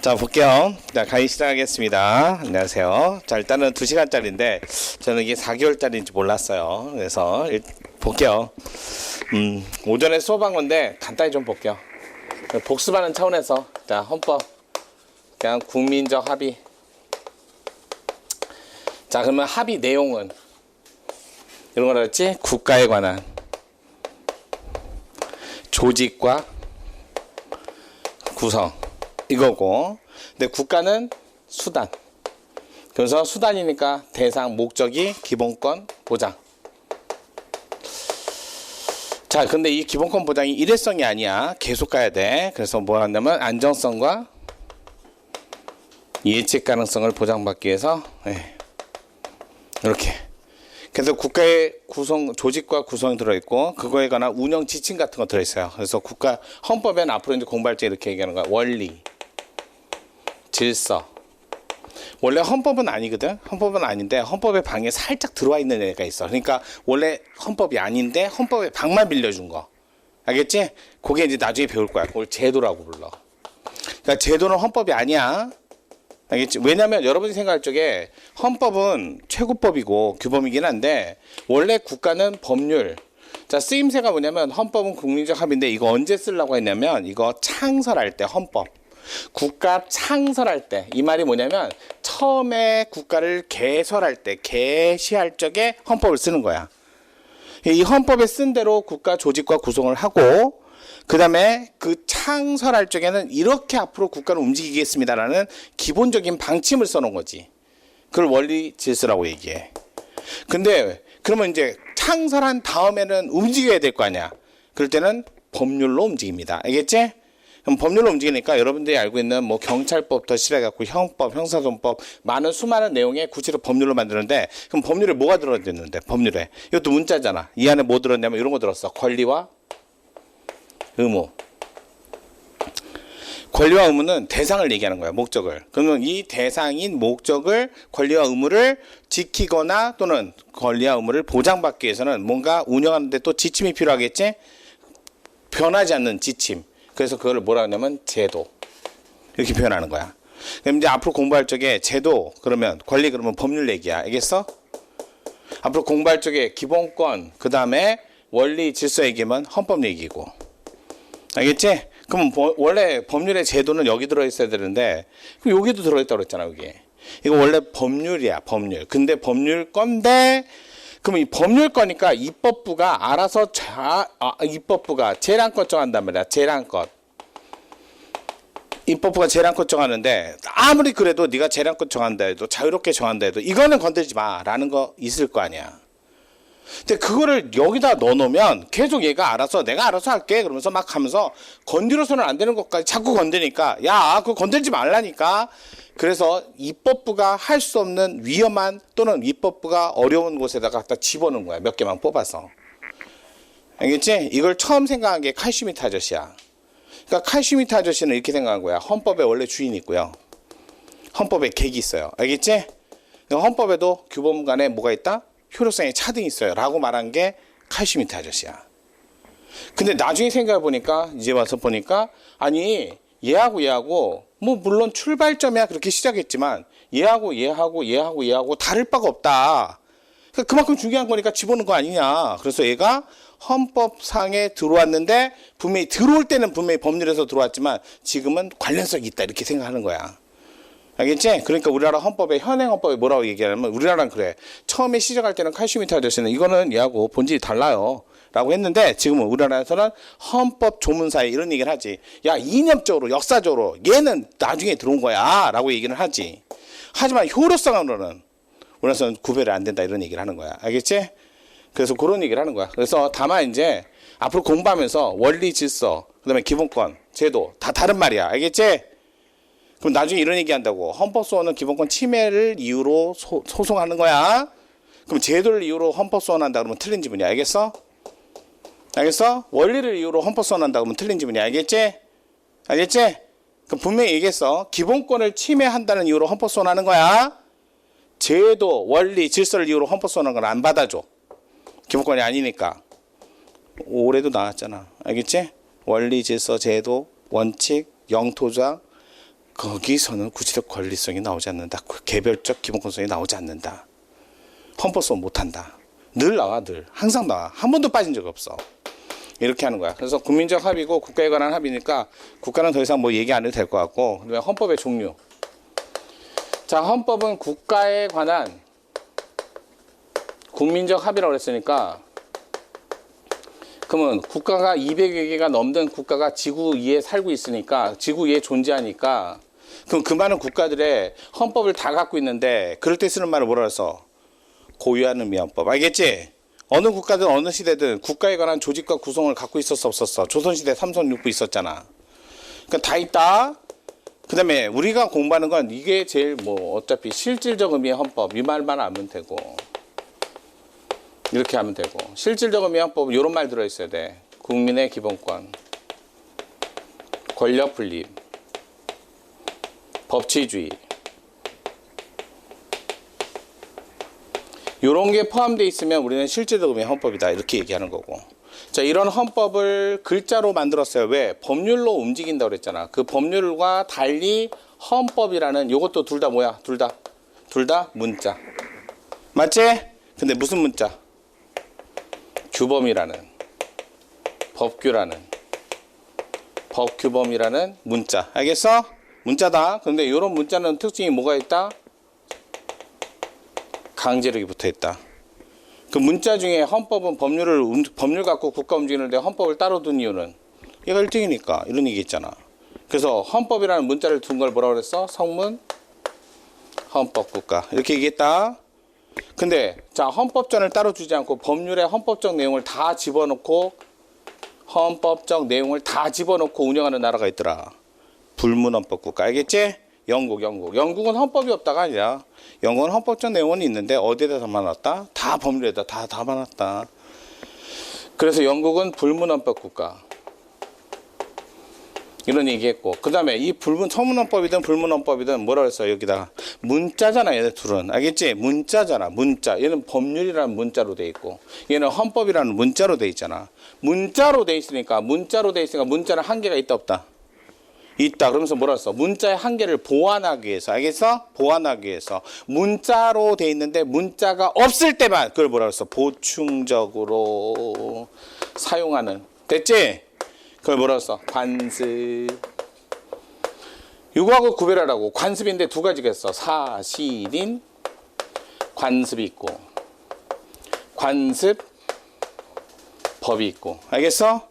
자, 볼게요. 자, 강의 시작하겠습니다. 안녕하세요. 자, 일단은 2시간짜리인데, 저는 이게 4개월짜리인지 몰랐어요. 그래서, 볼게요. 오전에 수업한 건데, 간단히 좀 볼게요. 복습하는 차원에서, 자, 헌법. 그냥 국민적 합의. 자, 그러면 합의 내용은, 이런 거라 했지? 국가에 관한 조직과 구성. 이거고, 근데 국가는 수단. 그래서 수단이니까 대상, 목적이 기본권 보장. 자, 근데 이 기본권 보장이 일회성이 아니야. 계속 가야 돼. 그래서 뭘 한다면 안정성과 예측 가능성을 보장받기 위해서 이렇게. 그래서 국가의 구성, 조직과 구성이 들어있고, 그거에 관한 운영 지침 같은 거 들어있어요. 그래서 국가, 헌법에는 앞으로 이제 공부할 때 이렇게 얘기하는 거야. 원리, 질서. 원래 헌법은 아니거든. 헌법은 아닌데 헌법의 방에 살짝 들어와 있는 애가 있어. 그러니까 원래 헌법이 아닌데 헌법의 방만 빌려준 거. 알겠지? 그게 이제 나중에 배울 거야. 그걸 제도라고 불러. 그러니까 제도는 헌법이 아니야. 알겠지? 왜냐면 여러분이 생각할 적에 헌법은 최고법이고 규범이긴 한데 원래 국가는 법률. 자, 쓰임새가 뭐냐면 헌법은 국민적 합의인데 이거 언제 쓰려고 했냐면 이거 창설할 때 헌법. 국가 창설할 때 이 말이 뭐냐면 처음에 국가를 개설할 때 개시할 적에 헌법을 쓰는 거야. 이 헌법에 쓴 대로 국가 조직과 구성을 하고 그 다음에 그 창설할 적에는 이렇게 앞으로 국가를 움직이겠습니다라는 기본적인 방침을 써놓은 거지. 그걸 원리 질서라고 얘기해. 근데 그러면 이제 창설한 다음에는 움직여야 될 거 아니야. 그럴 때는 법률로 움직입니다. 알겠지? 그럼 법률로 움직이니까 여러분들이 알고 있는 뭐 경찰법부터 시작해갖고 형법, 형사소송법 많은 수많은 내용의 구체적 법률로 만드는데 그럼 법률에 뭐가 들어있는데 법률에 이것도 문자잖아. 이 안에 뭐 들었냐면 이런 거 들었어. 권리와 의무. 권리와 의무는 대상을 얘기하는 거야. 목적을. 그러면 이 대상인 목적을 권리와 의무를 지키거나 또는 권리와 의무를 보장받기 위해서는 뭔가 운영하는데 또 지침이 필요하겠지. 변하지 않는 지침. 그래서 그걸 뭐라 하냐면 제도 이렇게 표현하는 거야. 그럼 이제 앞으로 공부할 적에 제도 그러면 권리 그러면 법률 얘기야. 알겠어? 앞으로 공부할 적에 기본권 그 다음에 원리 질서 얘기면 헌법 얘기고. 알겠지? 그럼 원래 법률의 제도는 여기 들어있어야 되는데 그럼 여기도 들어있다고 그랬잖아. 여기. 이거 원래 법률이야. 법률. 근데 법률 건데 그럼 이 법률 거니까 입법부가 알아서 입법부가 재량껏 정한단 말이야. 재량껏. 입법부가 재량껏 정하는데 아무리 그래도 네가 재량껏 정한다 해도 자유롭게 정한다 해도 이거는 건들지 마라는 거 있을 거 아니야. 근데 그거를 여기다 넣어놓으면 계속 얘가 알아서 내가 알아서 할게 그러면서 막 하면서 건드려서는 안 되는 것까지 자꾸 건드니까 야 그거 건들지 말라니까. 그래서 입법부가 할 수 없는 위험한 또는 입법부가 어려운 곳에다가 갖다 집어넣은 거야. 몇 개만 뽑아서. 알겠지? 이걸 처음 생각한 게 칼슈미트 아저씨야. 그러니까 칼슈미트 아저씨는 이렇게 생각한 거야. 헌법에 원래 주인이 있고요. 헌법에 객이 있어요. 알겠지? 헌법에도 규범 간에 뭐가 있다? 효력성의 차등이 있어요. 라고 말한 게 칼슈미트 아저씨야. 근데 나중에 생각해 보니까 이제 와서 보니까 아니 얘하고 뭐 물론 출발점이야 그렇게 시작했지만 얘하고 다를 바가 없다. 그러니까 그만큼 중요한 거니까 집어넣은 거 아니냐. 그래서 얘가 헌법상에 들어왔는데 분명히 들어올 때는 분명히 법률에서 들어왔지만 지금은 관련성이 있다 이렇게 생각하는 거야. 알겠지? 그러니까 우리나라 헌법에 현행 헌법에 뭐라고 얘기하냐면 우리나라는 그래. 처음에 시작할 때는 칼슈미트 아저씨는 이거는 얘하고 본질이 달라요. 라고 했는데 지금은 우리나라에서는 헌법 조문사에 이런 얘기를 하지. 야 이념적으로 역사적으로 얘는 나중에 들어온 거야 라고 얘기를 하지. 하지만 효력상으로는 우리나라에서는 구별이 안 된다 이런 얘기를 하는 거야. 알겠지? 그래서 그런 얘기를 하는 거야. 그래서 다만 이제 앞으로 공부하면서 원리 질서 그 다음에 기본권 제도 다 다른 말이야. 알겠지? 그럼 나중에 이런 얘기 한다고 헌법소원은 기본권 침해를 이유로 소송하는 거야. 그럼 제도를 이유로 헌법소원한다 그러면 틀린 지문이야. 알겠어? 알겠어? 원리를 이유로 헌법소원한다 그러면 틀린 지문이야. 알겠지? 알겠지? 그럼 분명히 얘기했어. 기본권을 침해한다는 이유로 헌법소원하는 거야. 제도, 원리, 질서를 이유로 헌법소원하는 건 안 받아줘. 기본권이 아니니까. 올해도 나왔잖아. 알겠지? 원리, 질서, 제도, 원칙, 영토자 거기서는 구체적 권리성이 나오지 않는다. 개별적 기본권성이 나오지 않는다. 헌법소원 못한다. 늘 나와, 늘. 항상 나와. 한 번도 빠진 적 없어. 이렇게 하는 거야. 그래서 국민적 합의고 국가에 관한 합의니까 국가는 더 이상 뭐 얘기 안 해도 될 것 같고, 그다음에 헌법의 종류. 자, 헌법은 국가에 관한 국민적 합의라고 그랬으니까, 그러면 국가가 200여 개가 넘는 국가가 지구 위에 살고 있으니까, 지구 위에 존재하니까, 그럼 그 많은 국가들의 헌법을 다 갖고 있는데, 그럴 때 쓰는 말을 뭐라 해서? 고유한 의미 헌법. 알겠지? 어느 국가든 어느 시대든 국가에 관한 조직과 구성을 갖고 있었어, 없었어? 조선시대 삼선육부 있었잖아. 그러니까 다 있다. 그 다음에 우리가 공부하는 건 이게 제일 뭐 어차피 실질적 의미의 헌법, 이 말만 하면 되고, 이렇게 하면 되고, 실질적 의미의 헌법은 이런 말 들어있어야 돼. 국민의 기본권, 권력 분립, 법치주의, 이런 게 포함되어 있으면 우리는 실질적 의미의 헌법이다, 이렇게 얘기하는 거고. 자, 이런 헌법을 글자로 만들었어요. 왜? 법률로 움직인다고 그랬잖아. 그 법률과 달리 헌법이라는, 요것도 둘 다 뭐야? 둘 다 문자. 맞지? 근데 무슨 문자? 규범이라는, 법규라는, 법규범이라는 문자. 알겠어? 문자다. 근데 이런 문자는 특징이 뭐가 있다? 강제력이 붙어 있다. 그 문자 중에 헌법은 법률 갖고 국가 움직이는데 헌법을 따로 둔 이유는 얘가 1등이니까, 이런 얘기 있잖아. 그래서 헌법이라는 문자를 둔 걸 뭐라고 그랬어? 성문 헌법국가, 이렇게 얘기했다. 근데 자, 헌법전을 따로 주지 않고 법률에 헌법적 내용을 다 집어넣고 운영하는 나라가 있더라. 불문헌법국가. 알겠지? 영국은 헌법이 없다가 아니라, 영국은 헌법적 내용은 있는데 어디에다 담아놨다? 다 법률에다 다 담아놨다. 그래서 영국은 불문헌법국가, 이런 얘기했고, 그 다음에 이 서문헌법이든 불문헌법이든 뭐라 그랬어? 여기다가 문자잖아, 얘네 둘은. 알겠지? 문자잖아, 문자. 얘는 법률이라는 문자로 돼 있고, 얘는 헌법이라는 문자로 돼 있잖아. 문자로 돼 있으니까 문자는 한계가 있다, 없다? 있다. 그러면서 뭐라 했어? 문자의 한계를 보완하기 위해서. 알겠어? 보완하기 위해서. 문자로 돼 있는데 문자가 없을 때만 그걸 뭐라 했어? 보충적으로 사용하는. 됐지? 그걸 뭐라 했어? 관습. 이거하고 구별하라고. 관습인데 두 가지가 있어. 사실인 관습이 있고, 관습 법이 있고. 알겠어?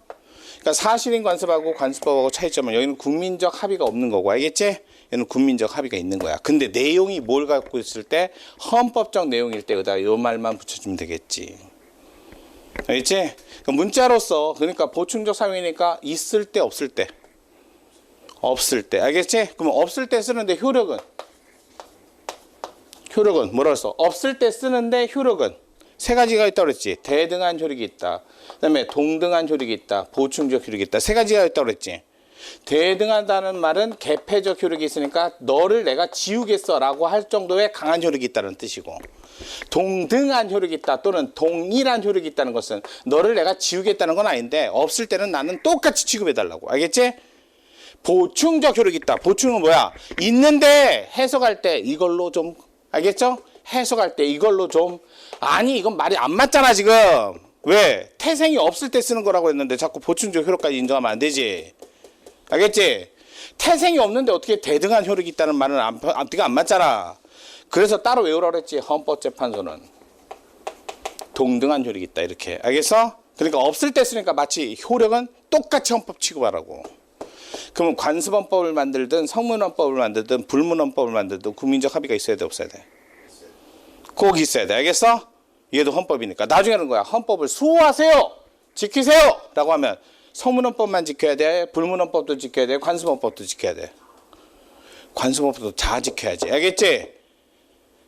그러니까 사실인 관습하고 관습법하고 차이점은, 여기는 국민적 합의가 없는 거고, 알겠지? 얘는 국민적 합의가 있는 거야. 근데 내용이 뭘 갖고 있을 때? 헌법적 내용일 때 여기다 요 말만 붙여주면 되겠지. 알겠지? 그러니까 문자로서, 그러니까 보충적 사용이니까 있을 때, 없을 때. 알겠지? 그러면 없을 때 쓰는데 효력은 뭐라 그랬어? 없을 때 쓰는데 효력은 세 가지가 있다고 그랬지. 대등한 효력이 있다. 그 다음에 동등한 효력이 있다. 보충적 효력이 있다. 세 가지가 있다고 그랬지. 대등하다는 말은 개폐적 효력이 있으니까 너를 내가 지우겠어 라고 할 정도의 강한 효력이 있다는 뜻이고, 동등한 효력이 있다 또는 동일한 효력이 있다는 것은 너를 내가 지우겠다는 건 아닌데, 없을 때는 나는 똑같이 취급해달라고. 알겠지? 보충적 효력이 있다. 보충은 뭐야? 있는데 해석할 때 이걸로 좀, 알겠죠? 해석할 때 이걸로 좀, 아니 이건 말이 안 맞잖아 지금. 왜? 태생이 없을 때 쓰는 거라고 했는데 자꾸 보충적 효력까지 인정하면 안 되지. 알겠지? 태생이 없는데 어떻게 대등한 효력이 있다는 말은 앞뒤가 안 맞잖아. 그래서 따로 외우라고 했지. 헌법재판소는 동등한 효력이 있다, 이렇게. 알겠어? 그러니까 없을 때 쓰니까 마치 효력은 똑같이 헌법 취급하라고. 그러면 관습헌법을 만들든 성문헌법을 만들든 불문헌법을 만들든 국민적 합의가 있어야 돼, 없어야 돼? 꼭 있어야 돼. 알겠어? 얘도 헌법이니까. 나중에는 거야. 헌법을 수호하세요, 지키세요 라고 하면 성문헌법만 지켜야 돼, 불문헌법도 지켜야 돼, 관습헌법도 지켜야 돼. 관습헌법도 다 지켜야지. 알겠지?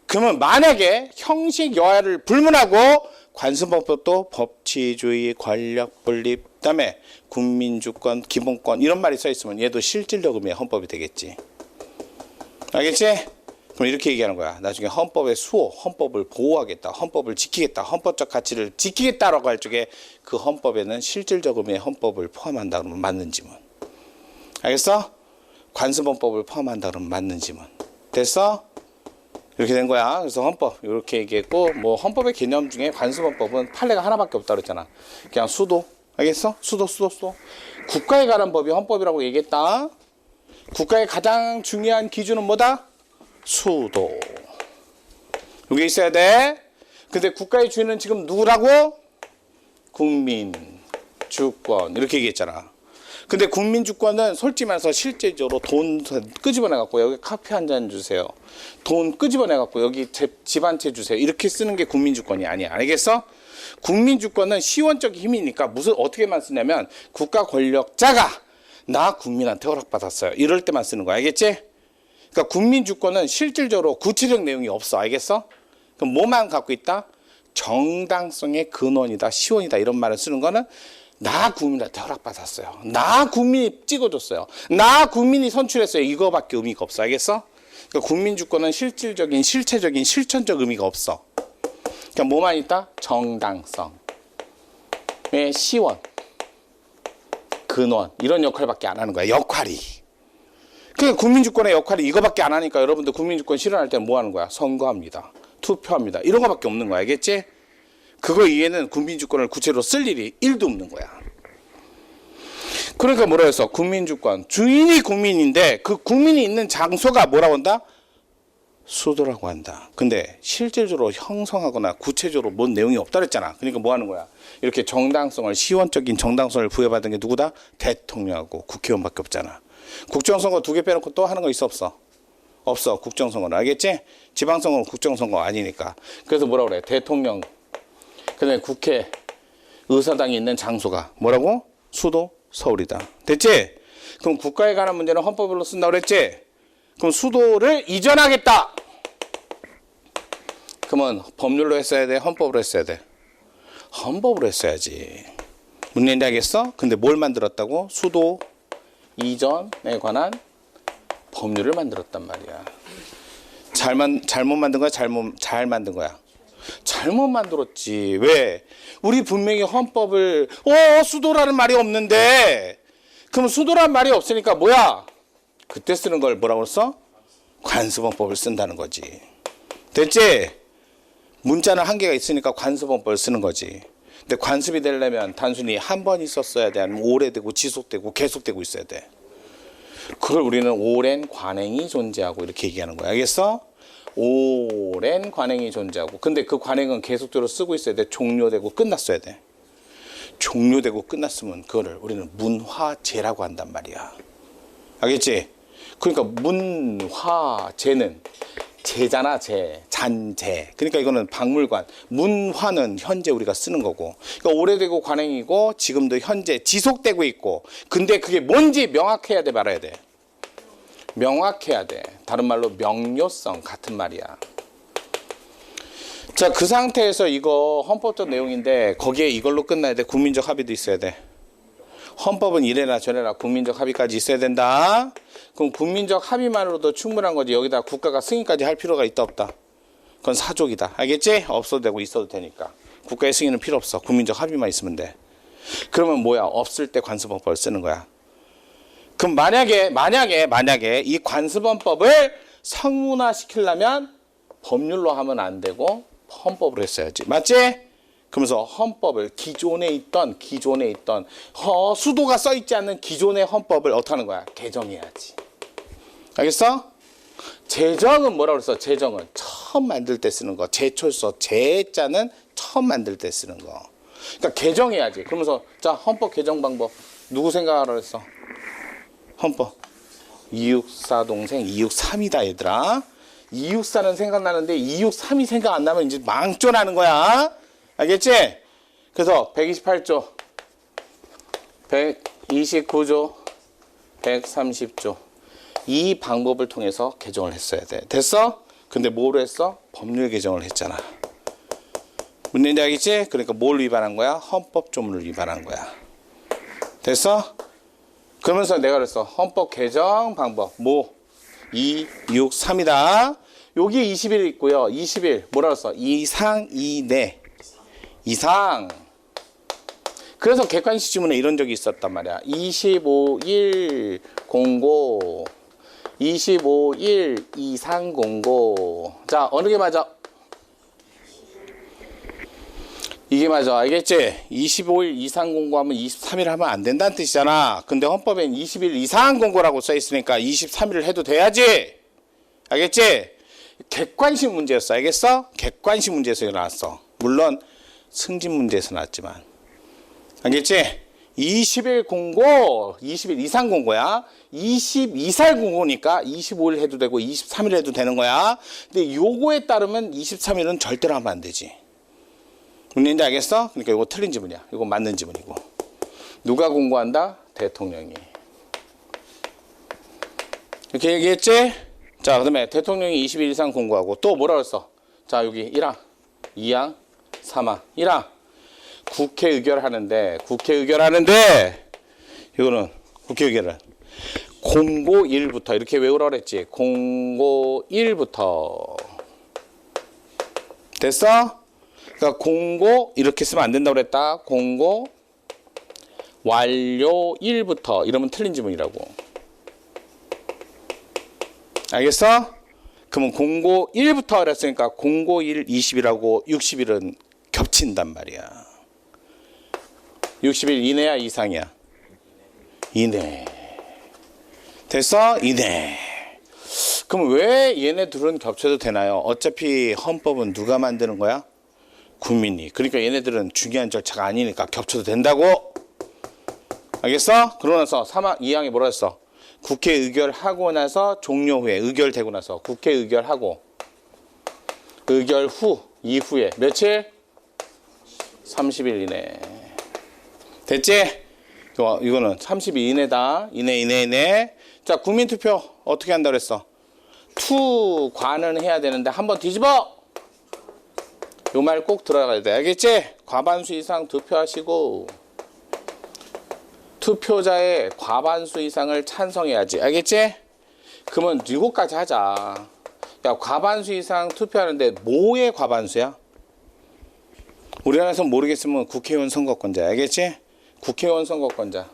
그러면 만약에 형식 여하를 불문하고 관습헌법도 법치주의, 권력 분립, 그다음에 국민주권, 기본권 이런 말이 써 있으면 얘도 실질적 의미의 헌법이 되겠지. 알겠지? 그럼 이렇게 얘기하는 거야. 나중에 헌법의 수호, 헌법을 보호하겠다, 헌법을 지키겠다, 헌법적 가치를 지키겠다라고 할 적에 그 헌법에는 실질적 의미의 헌법을 포함한다 그러면 맞는지 뭐. 알겠어? 관습헌법을 포함한다 그러면 맞는 지문. 됐어? 이렇게 된 거야. 그래서 헌법 이렇게 얘기했고, 뭐 헌법의 개념 중에 관습헌법은 판례가 하나밖에 없다 그랬잖아. 그냥 수도. 알겠어? 수도. 국가에 관한 법이 헌법이라고 얘기했다. 국가의 가장 중요한 기준은 뭐다? 수도. 이게 있어야 돼. 근데 국가의 주인은 지금 누구라고? 국민, 주권 이렇게 얘기했잖아. 근데 국민 주권은 솔직히 말해서 실제적으로 돈 끄집어내 갖고 여기 커피 한 잔 주세요. 돈 끄집어내 갖고 여기 집 한 채 주세요. 이렇게 쓰는 게 국민 주권이 아니야. 알겠어? 국민 주권은 시원적인 힘이니까 어떻게만 쓰냐면 국가 권력자가 나 국민한테 허락받았어요. 이럴 때만 쓰는 거야. 알겠지? 그러니까 국민 주권은 실질적으로 구체적 내용이 없어. 알겠어? 그럼 뭐만 갖고 있다? 정당성의 근원이다, 시원이다 이런 말을 쓰는 거는 나 국민한테 허락받았어요. 나 국민이 찍어줬어요. 나 국민이 선출했어요. 이거밖에 의미가 없어. 알겠어? 그러니까 국민 주권은 실질적인, 실체적인, 실천적 의미가 없어. 그러니까 뭐만 있다? 정당성의 시원, 근원 이런 역할밖에 안 하는 거야. 역할이. 그러니까 국민 주권의 역할이 이거밖에 안 하니까 여러분들 국민 주권 실현할 때는 뭐 하는 거야? 선거합니다. 투표합니다. 이런 거밖에 없는 거야. 알겠지? 그거 이외에는 국민주권을 구체로 쓸 일이 1도 없는 거야. 그러니까 뭐라 해서 국민주권 주인이 국민인데 그 국민이 있는 장소가 뭐라고 한다? 수도라고 한다. 근데 실질적으로 형성하거나 구체적으로 뭔 내용이 없다 그랬잖아. 그러니까 뭐 하는 거야? 이렇게 정당성을, 시원적인 정당성을 부여받은 게 누구다? 대통령하고 국회의원밖에 없잖아. 국정선거 2개 빼놓고 또 하는 거 있어 없어? 없어. 국정선거는. 알겠지? 지방선거는 국정선거 아니니까. 그래서 뭐라고 그래? 대통령, 그다음에 국회, 의사당이 있는 장소가 뭐라고? 수도, 서울이다. 됐지? 그럼 국가에 관한 문제는 헌법으로 쓴다고 그랬지? 그럼 수도를 이전하겠다. 그러면 법률로 했어야 돼? 헌법으로 했어야 돼? 헌법으로 했어야지. 무슨 얘기인지 알겠어? 근데 뭘 만들었다고? 수도 이전에 관한 법률을 만들었단 말이야. 잘못 만든 거야? 잘 만든 거야? 잘못 만들었지. 왜? 우리 분명히 헌법을 수도라는 말이 없는데 그럼 수도라는 말이 없으니까 뭐야? 그때 쓰는 걸 뭐라고 써? 관습헌법을 쓴다는 거지. 됐지? 문자는 한계가 있으니까 관습헌법을 쓰는 거지. 근데 관습이 되려면 단순히 한 번 있었어야 돼? 아니면 오래되고 지속되고 계속되고 있어야 돼? 그걸 우리는 오랜 관행이 존재하고 이렇게 얘기하는 거야. 알겠어? 오랜 관행이 존재하고. 근데 그 관행은 계속적으로 쓰고 있어야 돼. 종료되고 끝났어야 돼. 종료되고 끝났으면 그거를 우리는 문화재라고 한단 말이야. 알겠지? 그러니까 문화재는 재잖아, 잔재. 그러니까 이거는 박물관. 문화는 현재 우리가 쓰는 거고. 그러니까 오래되고 관행이고 지금도 현재 지속되고 있고. 근데 그게 뭔지 명확해야 돼, 말아야 돼. 명확해야 돼. 다른 말로 명료성 같은 말이야. 자, 그 상태에서 이거 헌법적 내용인데 거기에 이걸로 끝나야 돼. 국민적 합의도 있어야 돼. 헌법은 이래나 저래나 국민적 합의까지 있어야 된다. 그럼 국민적 합의만으로도 충분한 거지. 여기다 국가가 승인까지 할 필요가 있다 없다? 그건 사족이다. 알겠지? 없어도 되고 있어도 되니까. 국가의 승인은 필요 없어. 국민적 합의만 있으면 돼. 그러면 뭐야? 없을 때 관습헌법을 쓰는 거야. 그럼 만약에 이 관습헌법을 성문화시키려면 법률로 하면 안 되고 헌법으로 했어야지. 맞지? 그러면서 헌법을 기존에 있던 수도가 써있지 않는 기존의 헌법을 어떻게 하는 거야? 개정해야지. 알겠어? 제정은 뭐라고 그랬어? 제정은 처음 만들 때 쓰는 거. 제철서, 제자는 처음 만들 때 쓰는 거. 그러니까 개정해야지. 그러면서 자, 헌법 개정 방법 누구 생각하라 그랬어? 헌법 264 동생 263이다 얘들아. 264는 생각나는데 263이 생각 안 나면 이제 망조나는 거야. 알겠지? 그래서 128조, 129조, 130조 이 방법을 통해서 개정을 했어야 돼. 됐어? 근데 뭐로 했어? 법률 개정을 했잖아. 무슨 얘기인지 알겠지? 그러니까 뭘 위반한 거야? 헌법 조문을 위반한 거야. 됐어? 그러면서 내가 그랬어. 헌법 개정 방법 2, 6, 3이다. 여기 20일 있고요. 20일 뭐라 그랬어? 이상, 이내. 이상. 그래서 객관식 지문에 이런 적이 있었단 말이야. 25일 공고 25일 이상 공고. 자, 어느 게 맞아? 이게 맞아. 알겠지? 25일 이상 공고하면 23일 하면 안 된다는 뜻이잖아. 근데 헌법엔 20일 이상 공고라고 써 있으니까 23일을 해도 돼야지. 알겠지? 객관식 문제였어. 알겠어? 객관식 문제에서 나왔어. 물론 승진 문제에서 나왔지만. 알겠지? 20일 공고, 20일 이상 공고야. 22살 공고니까 25일 해도 되고 23일 해도 되는 거야. 근데 요거에 따르면 23일은 절대로 하면 안 되지. 문제인지 알겠어? 그러니까 이거 틀린 지문이야. 이거 맞는 지문이고. 누가 공고한다? 대통령이. 이렇게 얘기했지? 자, 그 다음에 대통령이 20일 이상 공고하고 또 뭐라 그랬어? 자, 여기 1항, 2항, 3항. 1항. 국회 의결하는데 이거는 국회 의결은 공고일부터 이렇게 외우라 그랬지. 공고일부터. 됐어? 그러니까 공고 이렇게 쓰면 안 된다고 그랬다. 공고 완료일부터 이러면 틀린 지문이라고. 알겠어? 그러면 공고일부터 그랬으니까 공고일 20일하고 60일은 겹친단 말이야. 60일 이내야 이상이야? 이내. 됐어? 이내. 그럼 왜 얘네 둘은 겹쳐도 되나요? 어차피 헌법은 누가 만드는 거야? 국민이. 그러니까 얘네들은 중요한 절차가 아니니까 겹쳐도 된다고. 알겠어? 그러고 나서 3항, 2항이 뭐라 했어? 국회 의결하고 나서 종료 후에 의결되고 나서 국회 의결하고 의결 후 이후에 며칠? 30일 이내. 됐지? 이거는 30일 이내다. 이내. 자, 국민투표 어떻게 한다고 그랬어? 투관은 해야 되는데 한번 뒤집어! 요 말 꼭 들어가야 돼. 알겠지? 과반수 이상 투표하시고 투표자의 과반수 이상을 찬성해야지. 알겠지? 그러면 이거까지 하자. 야, 과반수 이상 투표하는데 뭐의 과반수야? 우리나라에서 모르겠으면 국회의원 선거권자. 알겠지? 국회의원 선거권자.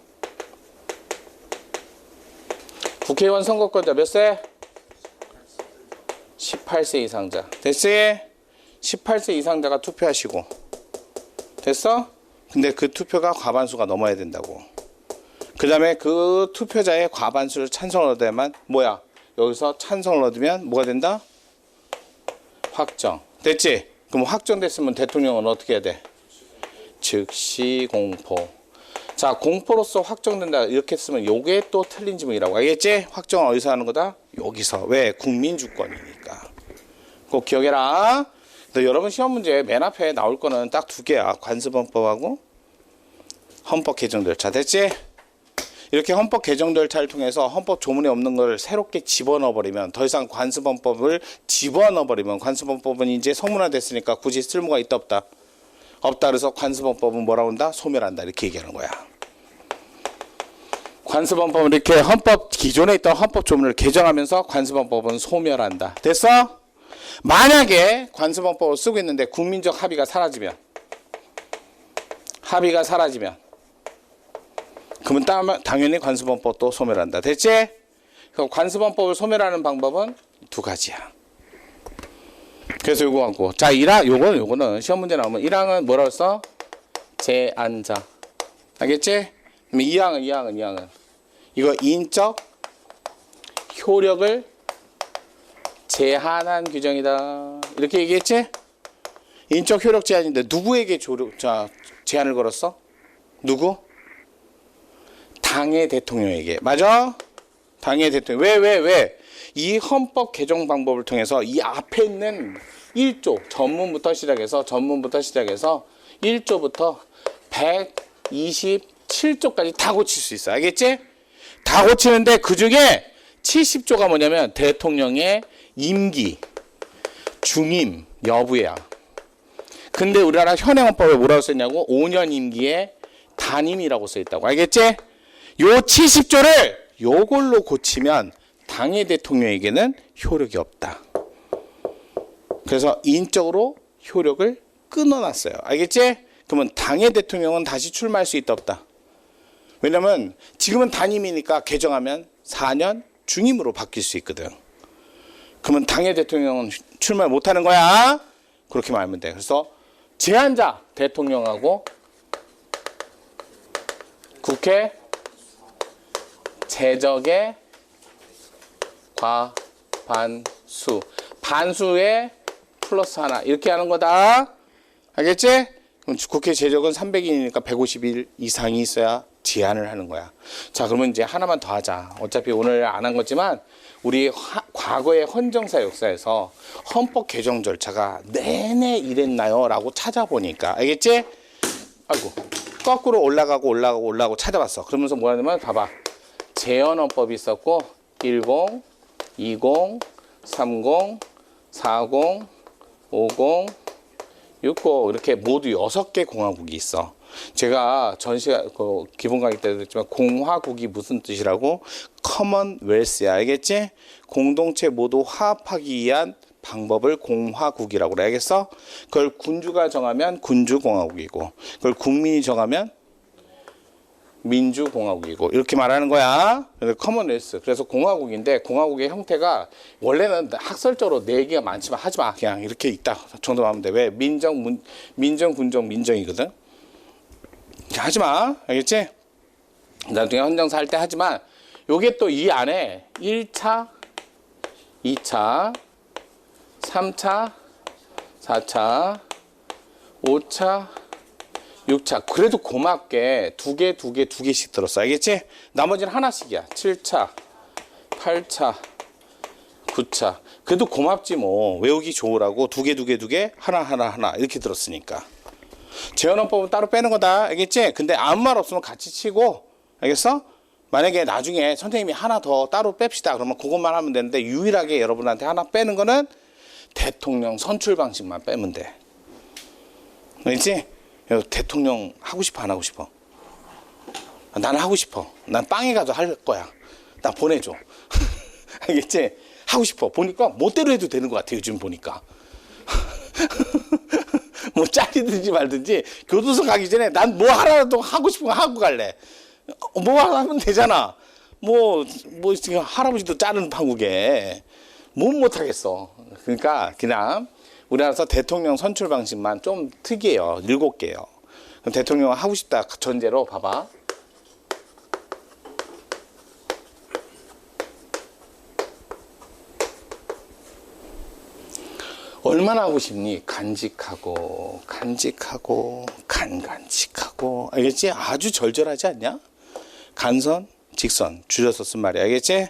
국회의원 선거권자 몇 세? 18세 이상자. 됐지? 18세 이상자가 투표하시고. 됐어? 근데 그 투표가 과반수가 넘어야 된다고. 그 다음에 그 투표자의 과반수를 찬성을 얻어야만 뭐야? 여기서 찬성을 얻으면 뭐가 된다? 확정. 됐지? 그럼 확정됐으면 대통령은 어떻게 해야 돼? 즉시 공포. 자, 공포로서 확정된다 이렇게 쓰면 요게 또 틀린 지문이라고. 알겠지? 확정은 어디서 하는 거다? 여기서. 왜? 국민주권이니까. 꼭 기억해라. 여러분 시험 문제 맨 앞에 나올 거는 딱 두 개야. 관습헌법하고 헌법 개정 절차. 됐지? 이렇게 헌법 개정 절차를 통해서 헌법 조문에 없는 걸 새롭게 집어넣어 버리면 더 이상 관습헌법을 집어넣어 버리면 관습헌법은 이제 성문화 됐으니까 굳이 쓸모가 있다 없다? 없다. 그래서 관습헌법은 뭐라고 한다? 소멸한다. 이렇게 얘기하는 거야. 관습헌법은 이렇게 헌법 기존에 있던 헌법 조문을 개정하면서 관습헌법은 소멸한다. 됐어? 만약에 관습헌법을 쓰고 있는데 국민적 합의가 사라지면 그러면 당연히 관습헌법도 소멸한다. 됐지? 그럼 관습헌법을 소멸하는 방법은 두 가지야. 그래서 요거 하고. 자, 1항, 요거는 시험 문제 나오면 1항은 뭐라고 써? 제한자. 알겠지? 그럼 2항은 이거 인적 효력을 제한한 규정이다. 이렇게 얘기했지? 인적 효력 제한인데 누구에게 제한을 걸었어? 누구? 당의 대통령에게. 맞아? 당의 대통령. 왜? 이 헌법 개정 방법을 통해서 이 앞에 있는 1조 전문부터 시작해서 1조부터 127조까지 다 고칠 수 있어. 알겠지? 다 고치는데 그 중에 70조가 뭐냐면 대통령의 임기, 중임 여부야. 근데 우리나라 현행헌법에 뭐라고 썼냐고? 5년 임기에 단임이라고 써있다고. 알겠지? 요 70조를 요걸로 고치면 당의 대통령에게는 효력이 없다. 그래서 인적으로 효력을 끊어놨어요. 알겠지? 그러면 당의 대통령은 다시 출마할 수 있다 없다? 왜냐면 지금은 단임이니까 개정하면 4년 중임으로 바뀔 수 있거든. 그러면 당의 대통령은 출마 못하는 거야. 그렇게 말하면 돼. 그래서 제한자 대통령하고 국회 제적의 과반수, 반수에 플러스 하나 이렇게 하는 거다. 알겠지? 그럼 국회 제적은 300인이니까 150일 이상이 있어야 제한을 하는 거야. 자, 그러면 이제 하나만 더 하자. 어차피 오늘 안 한 거지만 우리 과거의 헌정사 역사에서 헌법 개정 절차가 내내 이랬나요? 라고 찾아보니까, 알겠지? 아이고, 거꾸로 올라가고 찾아봤어. 그러면서 뭐 하냐면 봐봐. 재헌헌법이 있었고 10, 20, 30, 40, 50, 60 이렇게 모두 6개 공화국이 있어. 제가 기본 강의 때도 했지만 공화국이 무슨 뜻이라고? 커먼웰스야. 알겠지? 공동체 모두 화합하기 위한 방법을 공화국이라고 그래. 알겠어? 그걸 군주가 정하면 군주공화국이고, 그걸 국민이 정하면 민주공화국이고, 이렇게 말하는 거야. 커먼웰스. 그래서 공화국인데, 공화국의 형태가 원래는 학설적으로 네 개가 많지만 하지 마. 그냥 이렇게 있다 정도만 하면 돼. 왜? 민정, 군정, 민정이거든. 하지 마. 알겠지? 나중에 헌정사 할 때 하지만, 요게 또 이 안에 1차, 2차, 3차, 4차, 5차, 6차. 그래도 고맙게 두 개씩 들었어. 알겠지? 나머지는 하나씩이야. 7차, 8차, 9차. 그래도 고맙지 뭐. 외우기 좋으라고 두 개, 하나 이렇게 들었으니까. 재헌헌법은 따로 빼는 거다. 알겠지? 근데 아무 말 없으면 같이 치고, 알겠어? 만약에 나중에 선생님이 하나 더 따로 뺍시다. 그러면 그것만 하면 되는데, 유일하게 여러분한테 하나 빼는 거는 대통령 선출 방식만 빼면 돼. 알겠지? 대통령 하고 싶어, 안 하고 싶어? 나는 하고 싶어. 난 빵에 가서 할 거야. 나 보내줘. 알겠지? 하고 싶어. 보니까 멋대로 해도 되는 것 같아, 요즘 보니까. 뭐 잘리든지 말든지 교도소 가기 전에 난 뭐 하라도 하고 싶은 거 하고 갈래. 뭐 하면 되잖아. 지금 할아버지도 자르는 판국에 못하겠어. 그러니까 그냥 우리나라에서 대통령 선출 방식만 좀 특이해요. 7개요. 그럼 대통령 하고 싶다 전제로 봐봐. 얼마나 하고 싶니? 간직하고 간직하고 알겠지? 아주 절절하지 않냐? 간선, 직선 줄여서 쓴 말이야. 알겠지?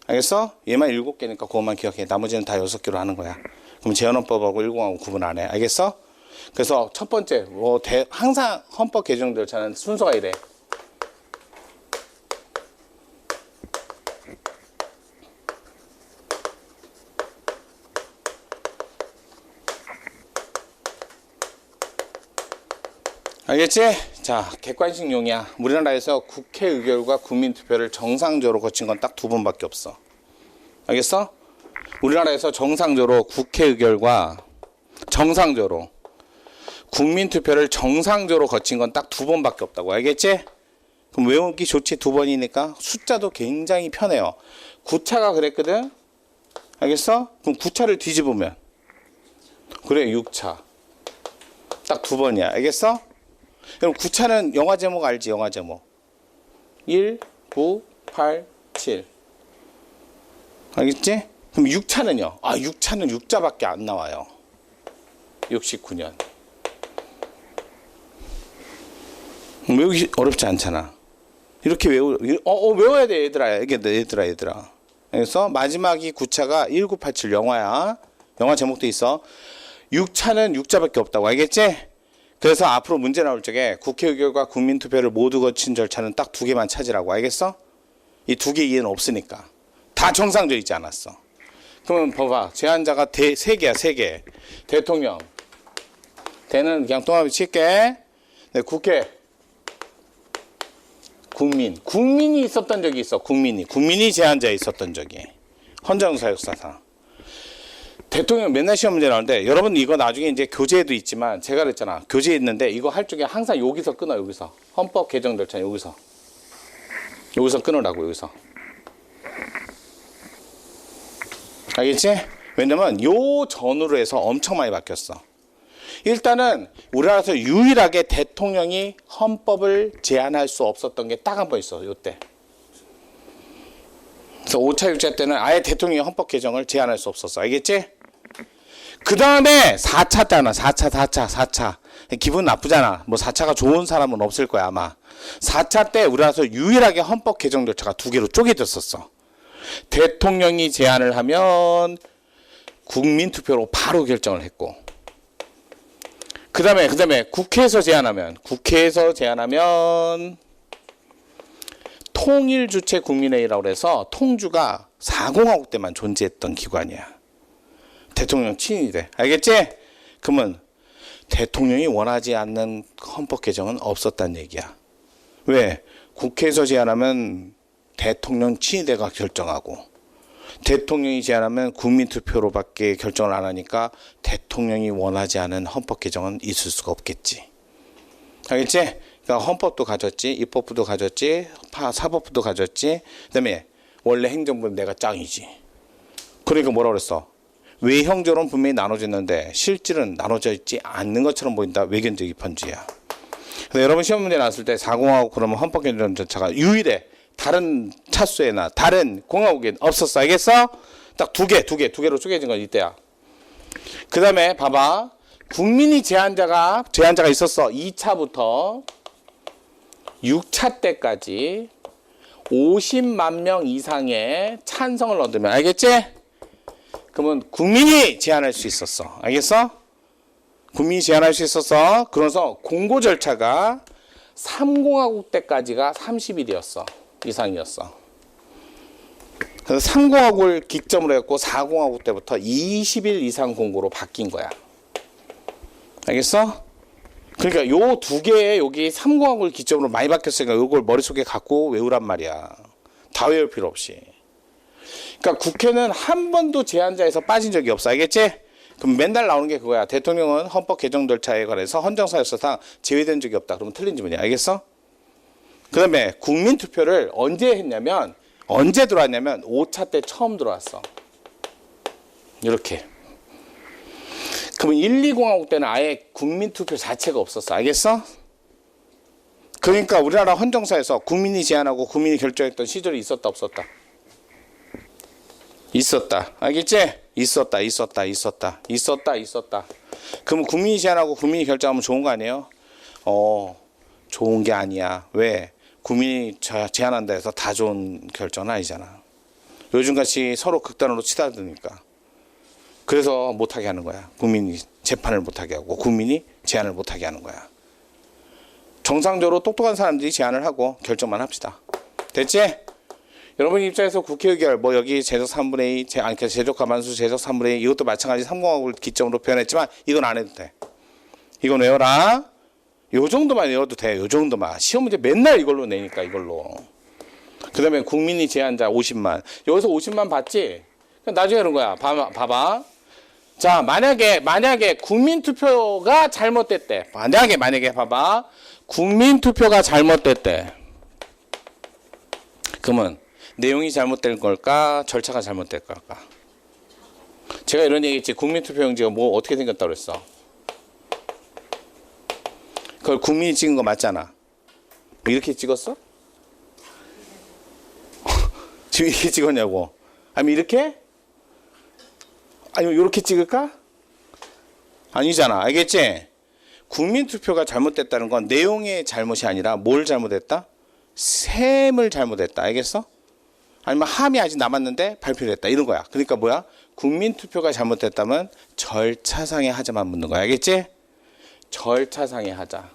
알겠어? 얘만 7개니까 그것만 기억해. 나머지는 다 6개로 하는 거야. 그럼 재헌헌법하고 10하고 구분 안 해. 알겠어? 그래서 첫 번째 항상 헌법 개정 절차는 순서가 이래. 알겠지? 자, 객관식용이야. 우리나라에서 국회 의결과 국민투표를 정상적으로 거친 건 딱 2번밖에 없어. 알겠어? 우리나라에서 정상적으로 국회 의결과 정상적으로 국민투표를 정상적으로 거친 건 딱 2번밖에 없다고. 알겠지? 그럼 외우기 좋지. 2번이니까 숫자도 굉장히 편해요. 9차가 그랬거든? 알겠어? 그럼 9차를 뒤집으면 그래 6차. 딱 2번이야. 알겠어? 그럼 9차는 영화 제목 알지? 영화 제목 1, 9, 8, 7 알겠지? 그럼 6차는요? 6차는 6자밖에 안 나와요. 69년 외우기 어렵지 않잖아. 이렇게 외워야 돼 얘들아. 얘들아. 그래서 마지막이 9차가 1987 영화야. 영화 제목도 있어. 6차는 6자밖에 없다고. 알겠지? 그래서 앞으로 문제 나올 적에 국회 의결과 국민투표를 모두 거친 절차는 딱 2개만 찾으라고. 알겠어? 이 2개 이해는 없으니까. 다 정상적이지 있지 않았어. 그러면 봐봐. 제한자가 3개야. 3개. 대통령. 대는 그냥 동합이 칠게. 네, 국회. 국민이 있었던 적이 있어. 국민이 제한자에 있었던 적이. 헌정사 역사상. 대통령 맨날 시험 문제 나오는데 여러분 이거 나중에 이제 교재에도 있지만 제가 그랬잖아. 교재에 있는데 이거 할 적에 항상 여기서 끊어. 여기서. 헌법 개정 절차 여기서 끊으라고. 여기서. 알겠지? 왜냐면 요 전후로 해서 엄청 많이 바뀌었어. 일단은 우리나라에서 유일하게 대통령이 헌법을 제안할 수 없었던 게 딱 한 번 있어. 요때. 그래서 5차 6차 때는 아예 대통령이 헌법 개정을 제안할 수 없었어. 알겠지? 그 다음에 4차 때나 4차. 기분 나쁘잖아. 뭐 4차가 좋은 사람은 없을 거야 아마. 4차 때 우리나라에서 유일하게 헌법 개정 절차가 두 개로 쪼개졌었어. 대통령이 제안을 하면 국민투표로 바로 결정을 했고, 그 다음에 국회에서 제안하면 통일주체 국민회의라고 해서 통주가 4공화국 때만 존재했던 기관이야. 대통령 친인이 돼. 알겠지? 그러면 대통령이 원하지 않는 헌법 개정은 없었단 얘기야. 왜? 국회에서 제안하면 대통령 친위대가 결정하고, 대통령이 제안하면 국민투표로밖에 결정을 안 하니까 대통령이 원하지 않은 헌법 개정은 있을 수가 없겠지. 알겠지? 그러니까 헌법도 가졌지, 입법부도 가졌지, 사법부도 가졌지. 그다음에 원래 행정부는 내가 짱이지. 그러니까 뭐라고 그랬어? 외형적으로는 분명히 나눠졌는데 실질은 나눠져 있지 않는 것처럼 보인다. 외견적 입헌주의야. 그래서 여러분 시험 문제 나왔을 때 4공화국 그러면 헌법 개정 절차가 유일해. 다른 차수에나 다른 공화국에 없었어. 알겠어? 딱 두 개로 쪼개진 건 이때야. 그 다음에 봐봐. 국민이 제한자가 있었어. 2차부터 6차 때까지 50만 명 이상의 찬성을 얻으면, 알겠지? 그러면 국민이 제한할 수 있었어. 알겠어? 국민이 제한할 수 있었어. 그래서 공고 절차가 3공화국 때까지가 30일이었어. 이상이었어. 그래서 3공화국을 기점으로 했고 4공화국 때부터 20일 이상 공고로 바뀐 거야. 알겠어? 그러니까 요 두 개에 여기 3공화국을 기점으로 많이 바뀌었으니까 요걸 머릿속에 갖고 외우란 말이야. 다 외울 필요 없이. 그러니까 국회는 한 번도 제한자에서 빠진 적이 없어. 알겠지? 그럼 맨날 나오는 게 그거야. 대통령은 헌법 개정 절차에 관해서 헌정사유서상 제외된 적이 없다. 그러면 틀린 질문이야. 알겠어? 그 다음에 국민투표를 언제 했냐면, 언제 들어왔냐면 5차 때 처음 들어왔어. 이렇게. 그러면 1, 2공화국 때는 아예 국민투표 자체가 없었어. 알겠어? 그러니까 우리나라 헌정사에서 국민이 제안하고 국민이 결정했던 시절이 있었다 없었다? 있었다. 알겠지? 있었다. 그럼 국민이 제안하고 국민이 결정하면 좋은 거 아니에요? 좋은 게 아니야. 왜? 국민이 제안한다 해서 다 좋은 결정은 아니잖아. 요즘같이 서로 극단으로 치닫으니까. 그래서 못하게 하는 거야. 국민이 재판을 못하게 하고 국민이 제안을 못하게 하는 거야. 정상적으로 똑똑한 사람들이 제안을 하고 결정만 합시다. 됐지? 여러분 입장에서 국회의결, 뭐 여기 제적 3분의 2, 제적 과반수, 제적 3분의 2, 이것도 마찬가지 3공화국을 기점으로 표현했지만 이건 안 해도 돼. 이건 외워라. 요 정도만 외워도 돼. 요 정도만. 시험 문제 맨날 이걸로 내니까 이걸로. 그 다음에 국민이 제한자 50만. 여기서 50만 받지? 나중에 이런 거야. 봐봐. 자, 만약에 국민투표가 잘못됐대. 만약에 봐봐. 국민투표가 잘못됐대. 그러면 내용이 잘못된 걸까? 절차가 잘못된 걸까? 제가 이런 얘기 했지. 국민투표용지가 뭐 어떻게 생겼다고 그랬어? 그걸 국민이 찍은 거 맞잖아. 뭐 이렇게 찍었어? 지금 이렇게 찍었냐고. 아니면 이렇게? 아니면 이렇게 찍을까? 아니잖아. 알겠지? 국민투표가 잘못됐다는 건 내용의 잘못이 아니라 뭘 잘못했다? 셈을 잘못했다. 알겠어? 아니면 함이 아직 남았는데 발표를 했다. 이런 거야. 그러니까 뭐야? 국민투표가 잘못됐다면 절차상의 하자만 묻는 거야. 알겠지? 절차상의 하자.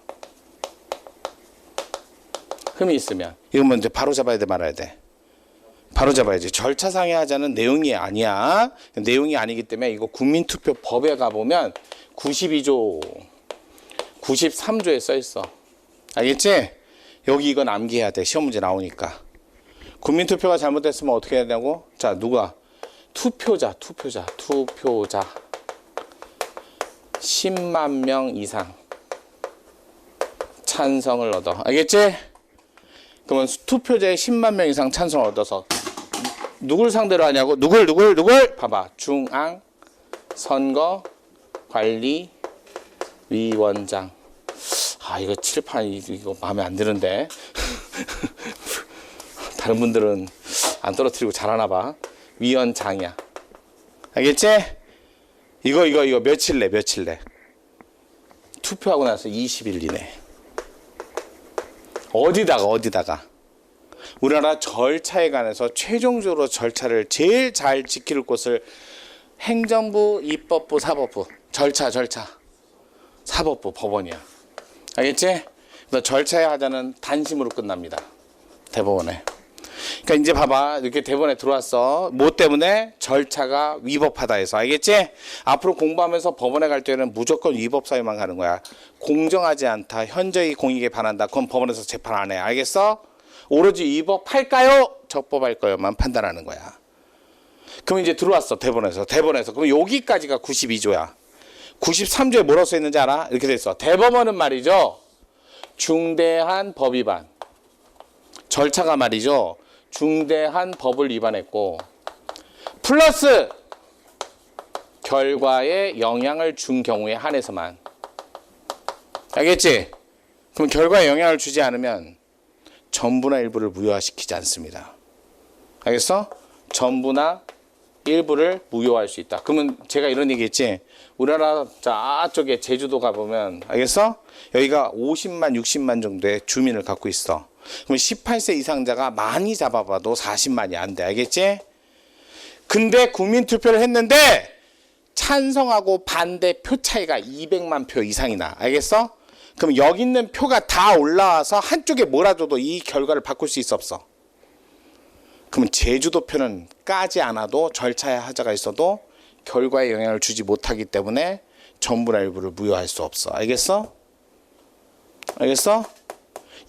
흠이 있으면. 이건 먼저 바로 잡아야 돼, 말아야 돼? 바로 잡아야지. 절차상의 하자는 내용이 아니야. 내용이 아니기 때문에 이거 국민투표법에 가보면 92조, 93조에 써 있어. 알겠지? 여기 이건 암기해야 돼. 시험 문제 나오니까. 국민투표가 잘못됐으면 어떻게 해야 되냐고? 자, 누가? 투표자. 10만 명 이상 찬성을 얻어. 알겠지? 그러면 투표자의 10만 명 이상 찬성을 얻어서 누굴 상대로 하냐고? 누굴? 봐봐. 중앙선거관리위원장. 아, 이거 칠판, 이거 마음에 안 드는데. 다른 분들은 안 떨어뜨리고 잘하나 봐. 위원장이야. 알겠지? 이거 며칠 내? 투표하고 나서 20일 이내. 어디다가. 우리나라 절차에 관해서 최종적으로 절차를 제일 잘 지킬 곳을 행정부, 입법부, 사법부. 절차. 사법부, 법원이야. 알겠지? 그래서 절차에 하자는 단심으로 끝납니다. 대법원에. 그러니까 이제 봐봐. 이렇게 대법원에 들어왔어. 뭐 때문에? 절차가 위법하다 해서. 알겠지? 앞으로 공부하면서 법원에 갈 때는 무조건 위법 사유만 가는 거야. 공정하지 않다. 현저히 공익에 반한다. 그건 법원에서 재판 안 해. 알겠어? 오로지 위법할까요? 적법할까요?만 판단하는 거야. 그럼 이제 들어왔어. 대법원에서. 그럼 여기까지가 92조야. 93조에 뭐라고 써 있는지 알아? 이렇게 돼 있어. 대법원은 말이죠. 중대한 법 위반. 절차가 말이죠. 중대한 법을 위반했고 플러스 결과에 영향을 준 경우에 한해서만. 알겠지? 그럼 결과에 영향을 주지 않으면 전부나 일부를 무효화시키지 않습니다. 알겠어? 전부나 일부를 무효화할 수 있다. 그러면 제가 이런 얘기 했지. 우리나라 저쪽에 제주도 가보면 알겠어? 여기가 50만 60만 정도의 주민을 갖고 있어. 그럼 18세 이상자가 많이 잡아봐도 40만이 안 돼. 알겠지? 근데 국민투표를 했는데 찬성하고 반대 표 차이가 200만 표 이상이 나. 알겠어? 그럼 여기 있는 표가 다 올라와서 한쪽에 몰아줘도 이 결과를 바꿀 수 있어 없어? 그러면 제주도 표는 까지 않아도 절차에 하자가 있어도 결과에 영향을 주지 못하기 때문에 전부나 일부를 무효할 수 없어. 알겠어?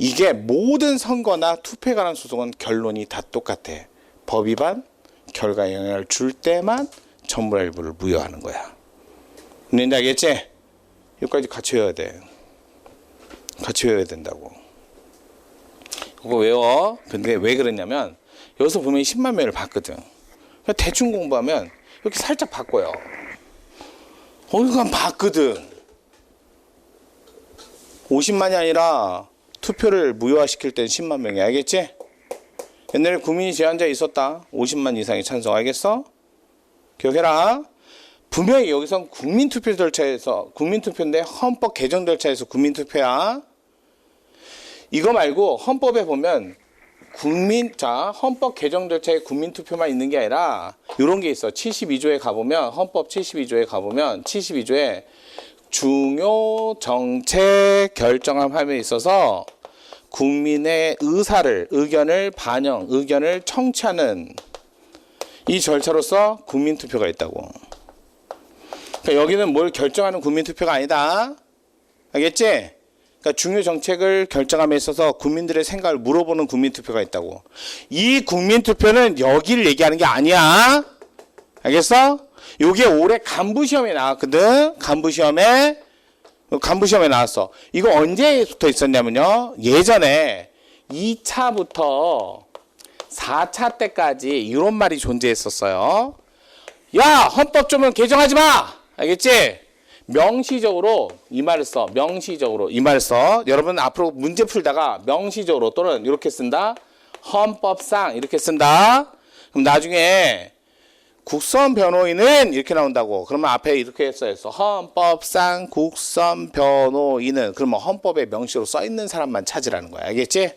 이게 모든 선거나 투표에 관한 소송은 결론이 다 똑같아. 법 위반, 결과에 영향을 줄 때만 전부나 일부를 무효하는 거야. 근데 알겠지? 여기까지 같이 외워야 돼. 같이 외워야 된다고. 그거 외워. 근데 왜 그랬냐면 여기서 보면 10만 명을 봤거든. 대충 공부하면 이렇게 살짝 바꿔요. 어디가 봤거든. 50만이 아니라 투표를 무효화시킬 땐 10만 명이. 알겠지? 옛날에 국민이 제한자에 있었다. 50만 이상의 찬성. 알겠어? 기억해라. 분명히 여기선 국민투표 절차에서, 국민투표인데 헌법 개정 절차에서 국민투표야. 이거 말고 헌법에 보면 헌법 개정 절차에 국민투표만 있는 게 아니라 이런 게 있어. 72조에 가보면, 헌법 72조에 가보면 72조에 중요 정책 결정함 함에 있어서 국민의 의견을 반영, 의견을 청취하는 이 절차로서 국민투표가 있다고. 그러니까 여기는 뭘 결정하는 국민투표가 아니다. 알겠지? 그러니까 중요 정책을 결정함에 있어서 국민들의 생각을 물어보는 국민투표가 있다고. 이 국민투표는 여기를 얘기하는 게 아니야. 알겠어? 요게 올해 간부시험에 나왔거든. 간부시험에 나왔어. 이거 언제부터 있었냐면요. 예전에 2차부터 4차 때까지 이런 말이 존재했었어요. 야, 헌법 좀 개정하지 마. 알겠지? 명시적으로 이 말을 써. 여러분 앞으로 문제 풀다가 명시적으로 또는 이렇게 쓴다. 헌법상 이렇게 쓴다. 그럼 나중에 국선 변호인은 이렇게 나온다고. 그러면 앞에 이렇게 써있어. 헌법상 국선 변호인은. 그러면 헌법에 명시로 써있는 사람만 찾으라는 거야. 알겠지?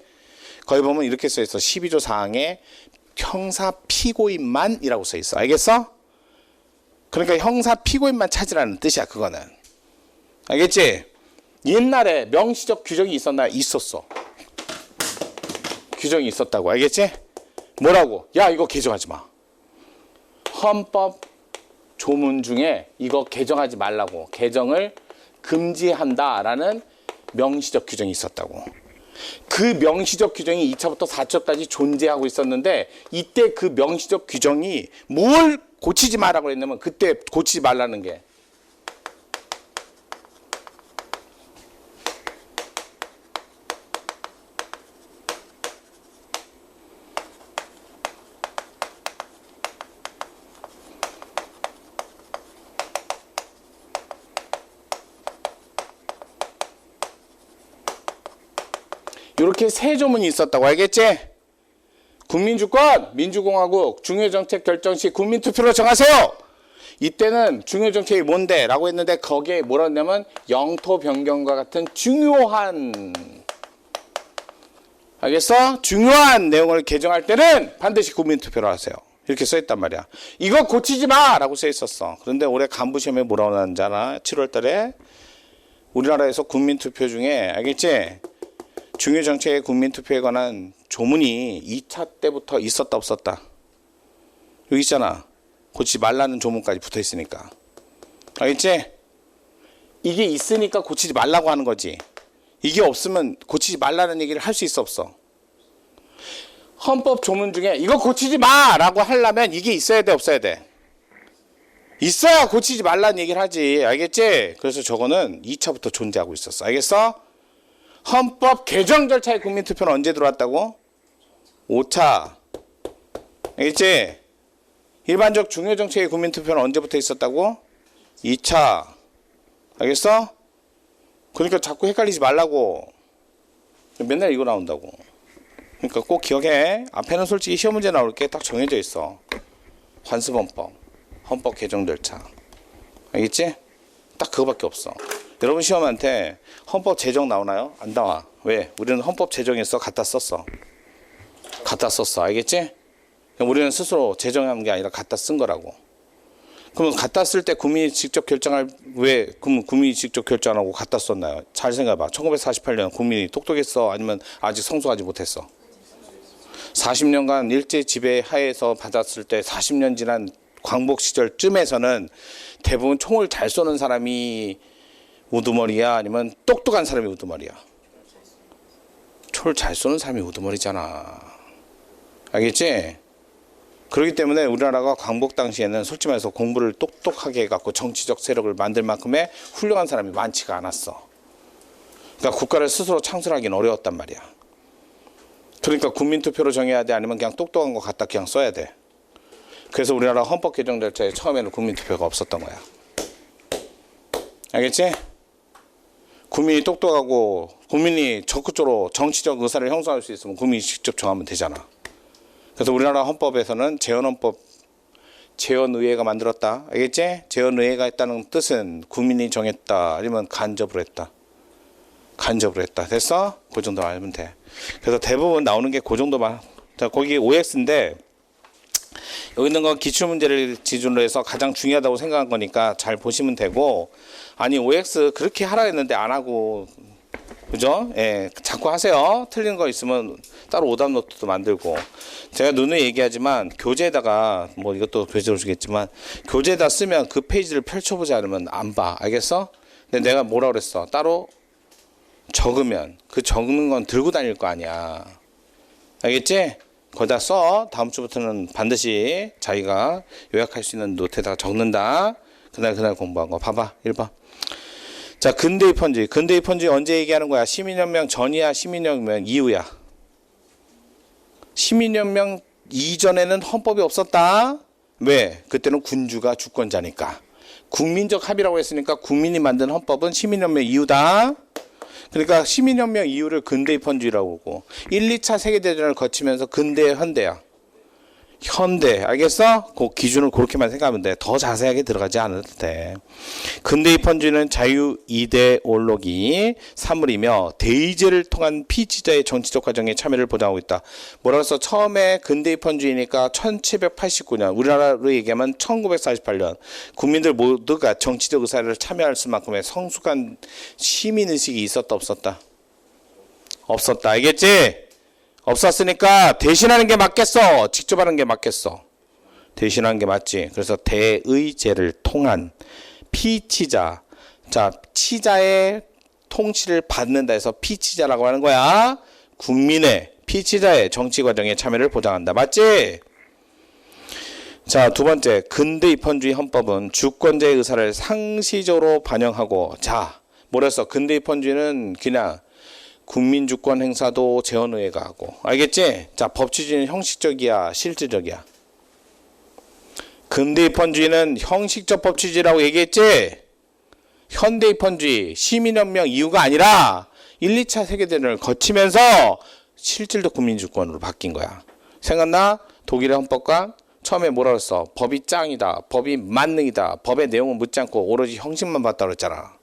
거기 보면 이렇게 써있어. 12조 사항에 형사 피고인만이라고 써있어. 알겠어? 그러니까 형사 피고인만 찾으라는 뜻이야. 그거는. 알겠지? 옛날에 명시적 규정이 있었나? 있었어. 규정이 있었다고. 알겠지? 뭐라고? 야, 이거 개정하지 마. 헌법 조문 중에 이거 개정하지 말라고. 개정을 금지한다라는 명시적 규정이 있었다고. 그 명시적 규정이 2차부터 4차까지 존재하고 있었는데 이때 그 명시적 규정이 뭘 고치지 말라고 했냐면 그때 고치지 말라는 게 이렇게 세 조문이 있었다고 알겠지? 국민주권, 민주공화국, 중요정책 결정 시 국민투표로 정하세요. 이때는 중요정책이 뭔데? 라고 했는데 거기에 뭐라 했냐면 영토 변경과 같은 중요한, 알겠어? 중요한 내용을 개정할 때는 반드시 국민투표로 하세요. 이렇게 써있단 말이야. 이거 고치지 마! 라고 써있었어. 그런데 올해 간부시험에 뭐라고 나왔는지 알아? 7월 달에 우리나라에서 국민투표 중에, 알겠지? 중요정책의 국민투표에 관한 조문이 2차 때부터 있었다 없었다. 여기 있잖아. 고치지 말라는 조문까지 붙어 있으니까. 알겠지? 이게 있으니까 고치지 말라고 하는 거지. 이게 없으면 고치지 말라는 얘기를 할 수 있어 없어? 헌법 조문 중에 이거 고치지 마! 라고 하려면 이게 있어야 돼 없어야 돼? 있어야 고치지 말라는 얘기를 하지. 알겠지? 그래서 저거는 2차부터 존재하고 있었어. 알겠어? 헌법 개정 절차의 국민투표는 언제 들어왔다고? 5차. 알겠지? 일반적 중요정책의 국민투표는 언제부터 있었다고? 2차. 알겠어? 그러니까 자꾸 헷갈리지 말라고. 맨날 이거 나온다고. 그러니까 꼭 기억해. 앞에는 솔직히 시험 문제 나올 게 딱 정해져 있어. 관습헌법, 헌법 개정 절차. 알겠지? 딱 그거밖에 없어. 여러분 시험한테 헌법 제정 나오나요? 안 나와. 왜? 우리는 헌법 제정에서 갖다 썼어. 갖다 썼어. 알겠지? 우리는 스스로 제정한 게 아니라 갖다 쓴 거라고. 그러면 갖다 쓸 때 국민이 직접 결정할, 왜 국민이 직접 결정하고 갖다 썼나요? 잘 생각해봐. 1948년 국민이 똑똑했어? 아니면 아직 성숙하지 못했어? 40년간 일제 지배 하에서 받았을 때 40년 지난 광복 시절쯤에서는 대부분 총을 잘 쏘는 사람이 우두머리야? 아니면 똑똑한 사람이 우두머리야? 총을 잘 쏘는 사람이 우두머리잖아. 알겠지? 그렇기 때문에 우리나라가 광복 당시에는 솔직히 말해서 공부를 똑똑하게 해갖고 정치적 세력을 만들 만큼의 훌륭한 사람이 많지가 않았어. 그러니까 국가를 스스로 창설하기는 어려웠단 말이야. 그러니까 국민투표로 정해야 돼? 아니면 그냥 똑똑한 거 갖다 그냥 써야 돼? 그래서 우리나라 헌법 개정 절차에 처음에는 국민투표가 없었던 거야. 알겠지? 국민이 똑똑하고 국민이 적극적으로 정치적 의사를 형성할 수 있으면 국민이 직접 정하면 되잖아. 그래서 우리나라 헌법에서는 재헌헌법, 재헌의회가 만들었다. 알겠지? 재헌의회가 했다는 뜻은 국민이 정했다. 아니면 간접으로 했다. 간접으로 했다. 됐어? 그 정도 알면 돼. 그래서 대부분 나오는 게 그 정도만. 자, 거기 OX인데 여기 있는 건 기출문제를 기준으로 해서 가장 중요하다고 생각한 거니까 잘 보시면 되고, 아니 OX 그렇게 하라 했는데 안 하고, 그죠? 예, 자꾸 하세요. 틀린 거 있으면 따로 오답 노트도 만들고. 제가 누누이 얘기하지만 교재에다가, 뭐 이것도 교재로 주겠지만, 교재에다 쓰면 그 페이지를 펼쳐보지 않으면 안 봐. 알겠어? 근데 내가 뭐라 그랬어? 따로 적으면 그 적는 건 들고 다닐 거 아니야. 알겠지? 거기다 써. 다음 주부터는 반드시 자기가 요약할 수 있는 노트에다가 적는다. 그날 공부한 거. 봐봐. 1번. 자, 근대의 편지. 근대의 편지 언제 얘기하는 거야? 시민혁명 전이야? 시민혁명 이후야? 시민혁명 이전에는 헌법이 없었다. 왜? 그때는 군주가 주권자니까. 국민적 합의라고 했으니까 국민이 만든 헌법은 시민혁명 이후다. 그러니까 시민혁명 이후를 근대의 편지라고 하고, 1, 2차 세계대전을 거치면서 근대, 현대야. 현대, 알겠어? 그 기준을 그렇게만 생각하면 돼. 더 자세하게 들어가지 않아도 돼. 근대의 편지는 자유 이데올로기 사물이며 대의제를 통한 피치자의 정치적 과정에 참여를 보장하고 있다. 뭐라고 해서 처음에 근대의 편지이니까 1789년, 우리나라로 얘기하면 1948년 국민들 모두가 정치적 의사를 참여할 수만큼의 성숙한 시민의식이 있었다 없었다? 없었다. 알겠지? 없었으니까 대신하는 게 맞겠어? 직접 하는 게 맞겠어? 대신하는 게 맞지. 그래서 대의제를 통한 피치자. 자, 치자의 통치를 받는다 해서 피치자라고 하는 거야. 국민의 피치자의 정치 과정에 참여를 보장한다. 맞지? 자, 두 번째. 근대 입헌주의 헌법은 주권자의 의사를 상시적으로 반영하고, 자, 뭐랬어? 근대 입헌주의는 그냥 국민주권 행사도 재헌의회가 하고. 알겠지? 자, 법치주의는 형식적이야, 실질적이야? 근대 입헌주의는 형식적 법치주의라고 얘기했지? 현대 입헌주의, 시민혁명 이후가 아니라 1, 2차 세계대전을 거치면서 실질적 국민주권으로 바뀐 거야. 생각나? 독일의 헌법과 처음에 뭐라 그랬어? 법이 짱이다. 법이 만능이다. 법의 내용은 묻지 않고 오로지 형식만 봤다 그랬잖아.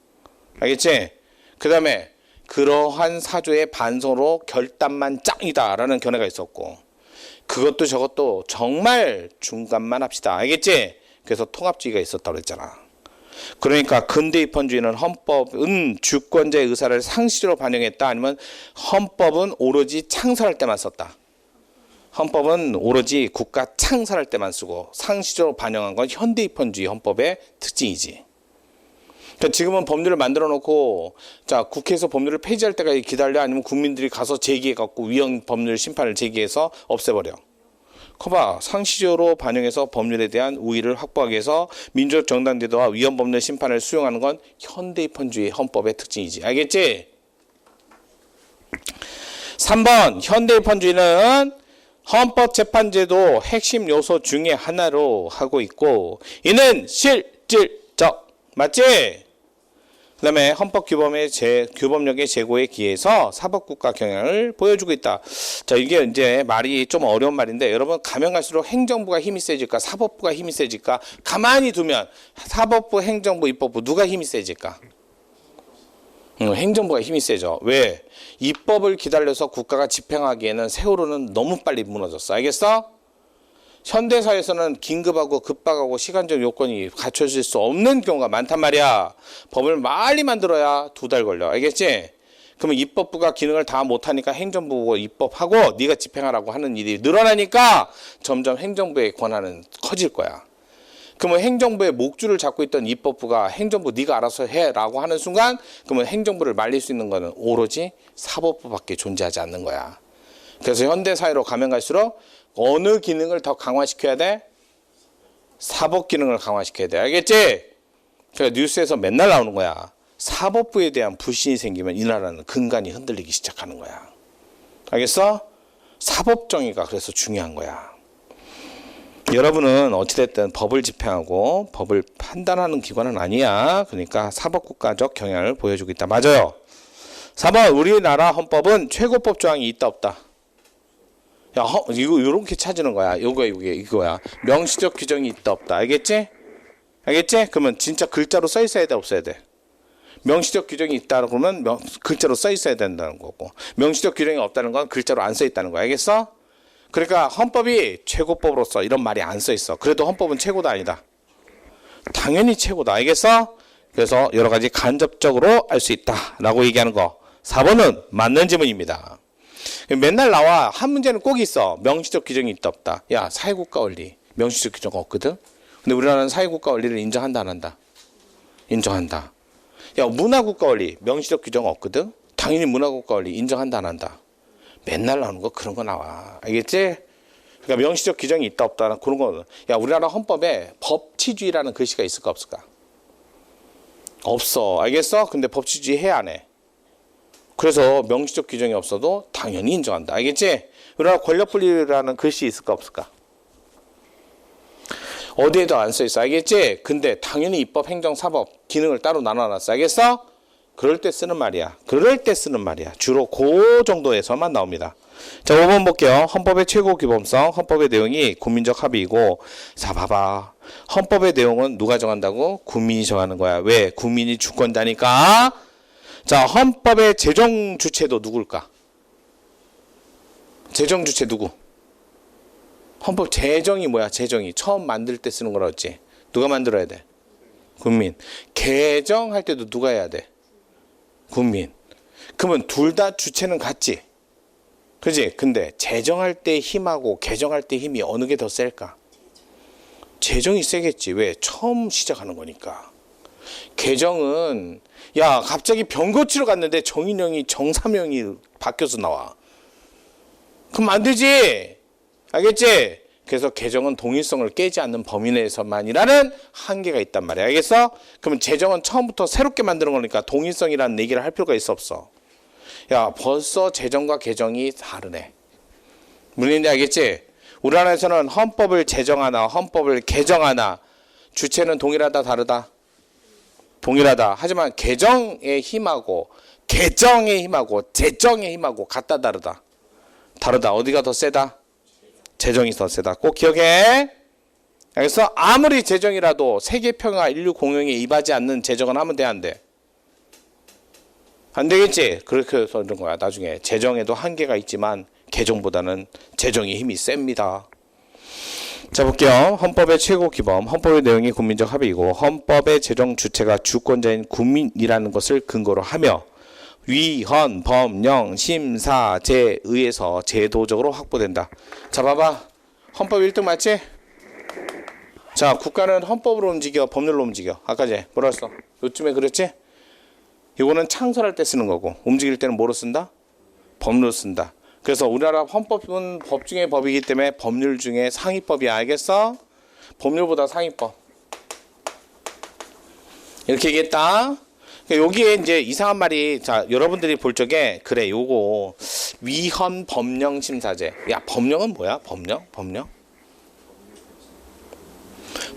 알겠지? 그 다음에 그러한 사조의 반성으로 결단만 짱이다 라는 견해가 있었고, 그것도 저것도 정말 중간만 합시다. 알겠지? 그래서 통합주의가 있었다고 그랬잖아. 그러니까 근대 입헌주의는 헌법은 주권자의 의사를 상시적으로 반영했다, 아니면 헌법은 오로지 창설할 때만 썼다. 헌법은 오로지 국가 창설할 때만 쓰고 상시적으로 반영한 건 현대 입헌주의 헌법의 특징이지. 그러니까 지금은 법률을 만들어 놓고, 자, 국회에서 법률을 폐지할 때까지 기다려, 아니면 국민들이 가서 제기해 갖고 위헌 법률 심판을 제기해서 없애버려. 거봐, 상시적으로 반영해서 법률에 대한 우위를 확보하기 위해서 민주적 정당 제도와 위헌 법률 심판을 수용하는 건 현대 입헌주의 헌법의 특징이지. 알겠지? 3번, 현대 입헌주의는 헌법재판제도 핵심 요소 중에 하나로 하고 있고, 이는 실질적, 맞지? 그 다음에 규범력의 제고에 기해서 사법국가 경향을 보여주고 있다. 자, 이게 이제 말이 좀 어려운 말인데, 여러분 가면 갈수록 행정부가 힘이 세질까, 사법부가 힘이 세질까? 가만히 두면 사법부, 행정부, 입법부 누가 힘이 세질까? 행정부가 힘이 세죠. 왜? 입법을 기다려서 국가가 집행하기에는 세월호는 너무 빨리 무너졌어. 알겠어? 현대사회에서는 긴급하고 급박하고 시간적 요건이 갖춰질 수 없는 경우가 많단 말이야. 법을 빨리 만들어야 2달 걸려. 알겠지? 그러면 입법부가 기능을 다 못하니까 행정부가 입법하고 네가 집행하라고 하는 일이 늘어나니까 점점 행정부의 권한은 커질 거야. 그러면 행정부의 목줄을 잡고 있던 입법부가 행정부 네가 알아서 해라고 하는 순간, 그러면 행정부를 말릴 수 있는 거는 오로지 사법부밖에 존재하지 않는 거야. 그래서 현대사회로 가면 갈수록 어느 기능을 더 강화시켜야 돼? 사법 기능을 강화시켜야 돼. 알겠지? 그러니까 뉴스에서 맨날 나오는 거야. 사법부에 대한 불신이 생기면 이 나라는 근간이 흔들리기 시작하는 거야. 알겠어? 사법정의가 그래서 중요한 거야. 여러분은 어찌됐든 법을 집행하고 법을 판단하는 기관은 아니야. 그러니까 사법국가적 경향을 보여주고 있다. 맞아요. 4번, 우리나라 헌법은 최고법 조항이 있다 없다? 야, 이거 이렇게 찾는 거야. 이거야. 명시적 규정이 있다 없다. 알겠지? 알겠지? 그러면 진짜 글자로 써 있어야 돼, 없어야 돼? 명시적 규정이 있다 그러면 글자로 써 있어야 된다는 거고, 명시적 규정이 없다는 건 글자로 안 써 있다는 거야. 알겠어? 그러니까 헌법이 최고법으로서 이런 말이 안 써 있어. 그래도 헌법은 최고다 아니다? 당연히 최고다. 알겠어? 그래서 여러 가지 간접적으로 알 수 있다라고 얘기하는 거. 4번은 맞는 지문입니다. 맨날 나와. 한 문제는 꼭 있어. 명시적 규정이 있다 없다. 야, 사회국가 원리 명시적 규정 없거든. 근데 우리나라는 사회국가 원리를 인정한다 안 한다? 인정한다. 야, 문화국가 원리 명시적 규정 없거든. 당연히 문화국가 원리 인정한다 안 한다? 맨날 나오는 거 그런 거 나와. 알겠지? 그러니까 명시적 규정이 있다 없다 그런 거. 야, 우리나라 헌법에 법치주의라는 글씨가 있을까 없을까? 없어. 알겠어? 근데 법치주의 해 안 해? 그래서 명시적 규정이 없어도 당연히 인정한다. 알겠지? 우리나라 권력분리라는 글씨 있을까 없을까? 어디에도 안 써 있어. 알겠지? 근데 당연히 입법, 행정, 사법 기능을 따로 나눠놨어. 알겠어? 그럴 때 쓰는 말이야. 그럴 때 쓰는 말이야. 주로 그 정도에서만 나옵니다. 자, 5번 볼게요. 헌법의 최고 규범성, 헌법의 내용이 국민적 합의이고. 자, 봐봐. 헌법의 내용은 누가 정한다고? 국민이 정하는 거야. 왜? 국민이 주권자니까. 자, 헌법의 제정 주체도 누굴까? 제정 주체 누구? 헌법 제정이 뭐야? 제정이 처음 만들 때 쓰는 거라 했지. 누가 만들어야 돼? 국민. 개정할 때도 누가 해야 돼? 국민. 그러면 둘 다 주체는 같지? 그지? 근데 제정할 때 힘하고 개정할 때 힘이 어느 게 더 셀까? 제정이 세겠지. 왜? 처음 시작하는 거니까. 개정은, 야, 갑자기 병 고치러 갔는데 정인영이 정사명이 바뀌어서 나와. 그럼 안 되지? 알겠지? 그래서 개정은 동일성을 깨지 않는 범위 내에서만이라는 한계가 있단 말이야. 알겠어? 그러면 제정은 처음부터 새롭게 만드는 거니까 동일성이라는 얘기를 할 필요가 있어 없어? 야, 벌써 제정과 개정이 다르네. 무슨 얘기인지 알겠지? 우리나라에서는 헌법을 제정하나 헌법을 개정하나 주체는 동일하다 다르다? 동일하다. 하지만 개정의 힘하고 개정의 힘하고 재정의 힘하고 같다 다르다. 다르다. 어디가 더 세다? 재정이 더 세다. 꼭 기억해. 그래서 아무리 재정이라도 세계평화 인류 공용에 임하지 않는 재정은 하면 돼, 안 돼? 안 되겠지? 그렇게 해서 이런 거야. 나중에 재정에도 한계가 있지만 개정보다는 재정의 힘이 셉니다. 자, 볼게요. 헌법의 최고 기범, 헌법의 내용이 국민적 합의이고 헌법의 재정 주체가 주권자인 국민이라는 것을 근거로 하며 위헌, 법령, 심사제에 의해서 제도적으로 확보된다. 자, 봐봐. 헌법 1등 맞지? 자, 국가는 헌법으로 움직여, 법률로 움직여. 아까 제 뭐라 했어? 요쯤에 그랬지? 이거는 창설할 때 쓰는 거고 움직일 때는 뭐로 쓴다? 법률로 쓴다. 그래서 우리나라 헌법은 법 중에 법이기 때문에 법률 중에 상위법이야. 알겠어? 법률보다 상위법. 이렇게 얘기했다. 여기에 이제 이상한 말이, 자, 여러분들이 볼 적에, 그래, 요거 위헌 법령 심사제. 야, 법령은 뭐야? 법령?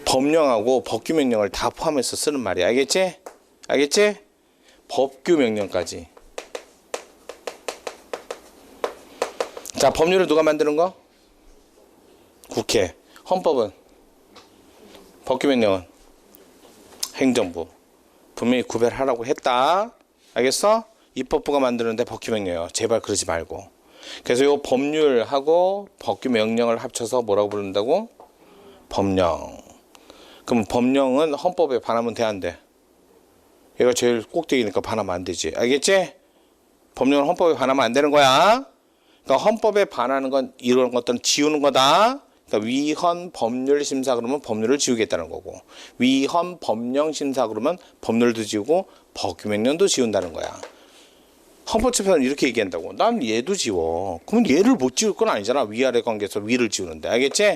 법령하고 법규 명령을 다 포함해서 쓰는 말이야. 알겠지? 법규 명령까지. 자, 법률을 누가 만드는 거? 국회. 헌법은? 법규 명령은? 행정부. 분명히 구별하라고 했다. 알겠어? 입법부가 만드는데 법규 명령이요. 제발 그러지 말고. 그래서 이 법률하고 법규 명령을 합쳐서 뭐라고 부른다고? 법령. 그럼 법령은 헌법에 반하면 돼, 안 돼? 얘가 제일 꼭대기니까 반하면 안 되지. 알겠지? 법령은 헌법에 반하면 안 되는 거야. 그러니까 헌법에 반하는 건 이런 것들은 지우는 거다. 그러니까 위헌 법률 심사 그러면 법률을 지우겠다는 거고, 위헌 법령 심사 그러면 법률도 지우고 법규 명령도 지운다는 거야. 헌법재판은 이렇게 얘기한다고. 난 얘도 지워. 그러면 얘를 못 지울 건 아니잖아. 위아래 관계에서 위를 지우는데. 알겠지?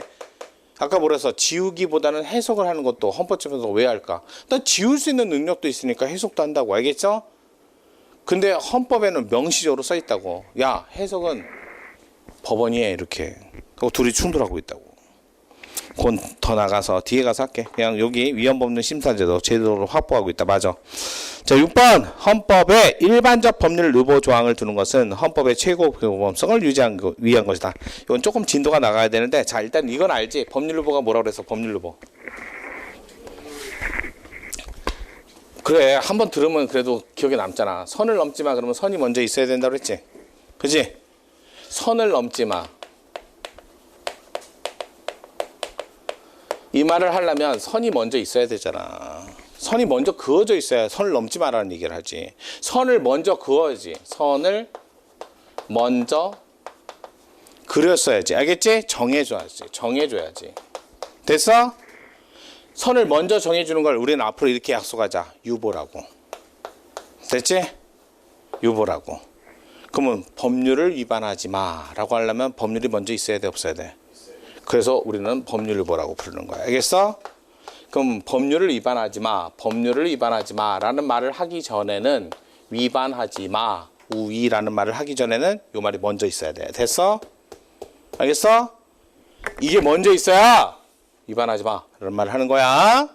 아까 뭐래서 지우기보다는 해석을 하는 것도 헌법재판에서 왜 할까? 난 지울 수 있는 능력도 있으니까 해석도 한다고. 알겠죠? 근데 헌법에는 명시적으로 써 있다고. 야, 해석은 법원이 해. 이렇게. 그거 둘이 충돌하고 있다고. 그건 더 나가서 뒤에 가서 할게. 그냥 여기 위헌법률 심사제도 제도로 확보하고 있다. 맞아. 자, 6번. 헌법에 일반적 법률 유보 조항을 두는 것은 헌법의 최고 보범성을 위한 것이다. 이건 조금 진도가 나가야 되는데, 자, 일단 이건 알지? 법률 유보가 뭐라고 그랬어? 법률 유보. 그래, 한번 들으면 그래도 기억에 남잖아. 선을 넘지 마. 그러면 선이 먼저 있어야 된다고 그랬지? 그지? 선을 넘지 마. 이 말을 하려면 선이 먼저 있어야 되잖아. 선이 먼저 그어져 있어야 선을 넘지 마라는 얘기를 하지. 선을 먼저 그어야지. 선을 먼저 그렸어야지. 알겠지? 정해줘야지. 됐어? 선을 먼저 정해주는 걸 우리는 앞으로 이렇게 약속하자. 유보라고. 됐지? 유보라고. 그러면 법률을 위반하지 마라고 하려면 법률이 먼저 있어야 돼, 없어야 돼? 그래서 우리는 법률 유보라고 부르는 거야. 알겠어? 그럼 법률을 위반하지 마 라는 말을 하기 전에는 위반하지 마, 우위라는 말을 하기 전에는 이 말이 먼저 있어야 돼. 됐어? 알겠어? 이게 먼저 있어야 위반하지 마 라는 말을 하는 거야.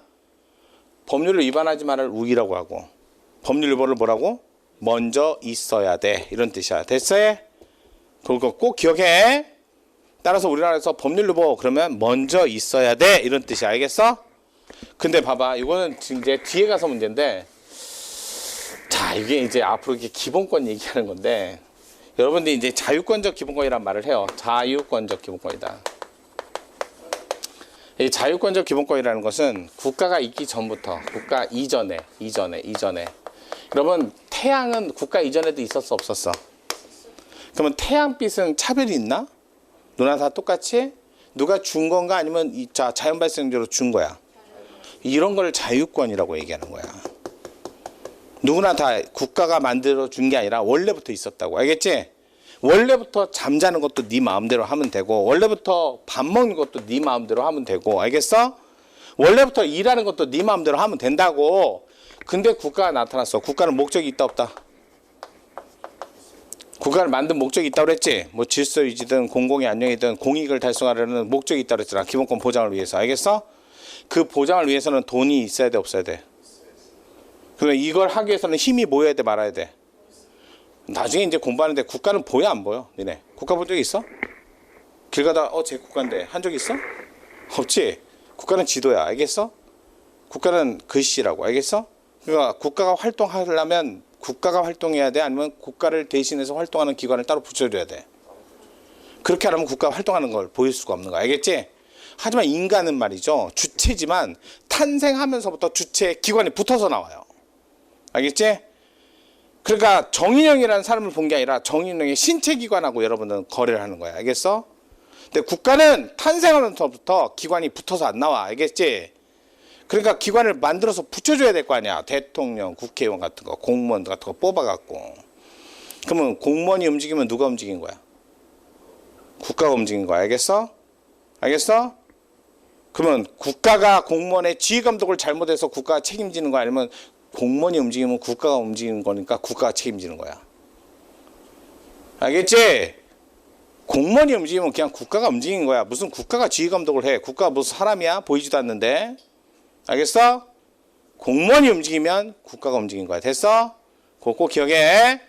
법률을 위반하지 마를 우위라고 하고, 법률 유보를 뭐라고? 먼저 있어야 돼. 이런 뜻이야. 됐어? 그거 꼭 기억해. 따라서 우리나라에서 법률 유보 그러면 먼저 있어야 돼. 이런 뜻이야. 알겠어? 근데 봐봐. 이거는 이제 뒤에 가서 문제인데, 자, 이게 이제 앞으로 이렇게 기본권 얘기하는 건데, 여러분들이 이제 자유권적 기본권이란 말을 해요. 자유권적 기본권이다. 이 자유권적 기본권이라는 것은 국가가 있기 전부터, 국가 이전에. 여러분, 태양은 국가 이전에도 있었어, 없었어? 그러면 태양빛은 차별이 있나? 누나 다 똑같이? 누가 준 건가? 아니면 자연 발생제로 준 거야? 이런 걸 자유권이라고 얘기하는 거야. 누구나 다 국가가 만들어 준 게 아니라 원래부터 있었다고. 알겠지? 원래부터 잠자는 것도 네 마음대로 하면 되고, 원래부터 밥 먹는 것도 네 마음대로 하면 되고. 알겠어? 원래부터 일하는 것도 네 마음대로 하면 된다고. 근데 국가가 나타났어. 국가는 목적이 있다, 없다? 국가를 만든 목적이 있다고 그랬지? 뭐 질서 유지든 공공의 안녕이든 공익을 달성하려는 목적이 있다고 그랬잖아. 기본권 보장을 위해서. 알겠어? 그 보장을 위해서는 돈이 있어야 돼, 없어야 돼? 그러면 이걸 하기 위해서는 힘이 모여야 돼, 말아야 돼? 나중에 이제 공부하는데 국가는 보여 안 보여? 니네 국가 본 적 있어? 길 가다 제 국가인데 한 적 있어? 없지. 국가는 지도야. 알겠어? 국가는 글씨라고. 알겠어? 그러니까 국가가 활동하려면 국가가 활동해야 돼? 아니면 국가를 대신해서 활동하는 기관을 따로 붙여줘야 돼? 그렇게 하려면 국가가 활동하는 걸 보일 수가 없는 거야. 알겠지? 하지만 인간은 말이죠. 주체지만 탄생하면서부터 주체 기관이 붙어서 나와요. 알겠지? 그러니까 정인영이라는 사람을 본 게 아니라 정인영의 신체 기관하고 여러분들은 거래를 하는 거야. 알겠어? 근데 국가는 탄생하면서부터 기관이 붙어서 안 나와. 알겠지? 그러니까 기관을 만들어서 붙여줘야 될 거 아니야. 대통령, 국회의원 같은 거, 공무원 같은 거 뽑아갖고. 그러면 공무원이 움직이면 누가 움직인 거야? 국가가 움직인 거야. 알겠어? 알겠어? 그러면 국가가 공무원의 지휘 감독을 잘못해서 국가가 책임지는 거 아니면 공무원이 움직이면 국가가 움직이는 거니까 국가가 책임지는 거야. 알겠지? 공무원이 움직이면 그냥 국가가 움직이는 거야. 무슨 국가가 지휘 감독을 해. 국가가 무슨 사람이야? 보이지도 않는데. 알겠어? 공무원이 움직이면 국가가 움직인 거야. 됐어? 그거 꼭 기억해.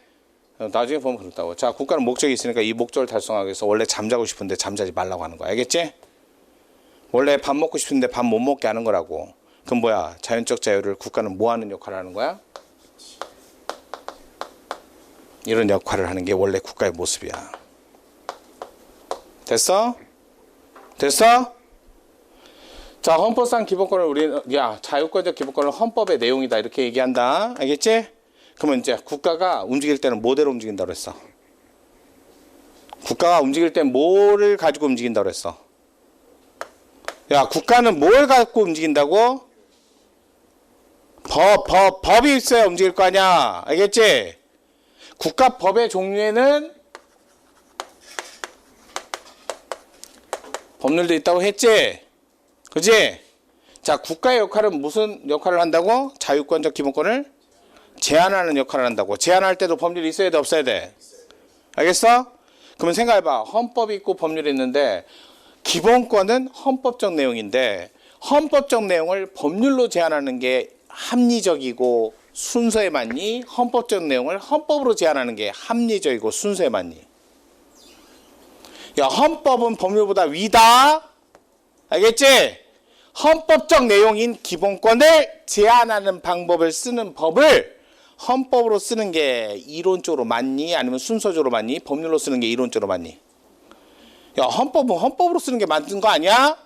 나중에 보면 그렇다고. 자, 국가는 목적이 있으니까 이 목적을 달성하기 위해서 원래 잠자고 싶은데 잠자지 말라고 하는 거야. 알겠지? 원래 밥 먹고 싶은데 밥 못 먹게 하는 거라고. 그럼 뭐야? 자연적 자유를 국가는 뭐 하는 역할을 하는 거야? 이런 역할을 하는 게 원래 국가의 모습이야. 됐어? 됐어? 자, 헌법상 기본권을 우리는 자유권적 기본권은 헌법의 내용이다 이렇게 얘기한다. 알겠지? 그러면 이제 국가가 움직일 때는 뭐대로 움직인다고 했어? 국가가 움직일 때 뭐를 가지고 움직인다고 했어? 야, 국가는 뭘 갖고 움직인다고? 법이 있어야 움직일 거 아니야. 알겠지? 국가법의 종류에는 법률도 있다고 했지? 그지? 자, 국가의 역할은 무슨 역할을 한다고? 자유권적 기본권을 제한하는 역할을 한다고. 제한할 때도 법률이 있어야 돼, 없어야 돼? 알겠어? 그러면 생각해봐. 헌법이 있고 법률이 있는데 기본권은 헌법적 내용인데 헌법적 내용을 법률로 제한하는 게 합리적이고 순서에 맞니? 헌법적 내용을 헌법으로 제한하는 게 합리적이고 순서에 맞니? 야, 헌법은 법률보다 위다. 알겠지? 헌법적 내용인 기본권을 제한하는 방법을 쓰는 법을 헌법으로 쓰는 게 이론적으로 맞니? 아니면 순서적으로 맞니? 법률로 쓰는 게 이론적으로 맞니? 야, 헌법은 헌법으로 쓰는 게 맞는 거 아니야?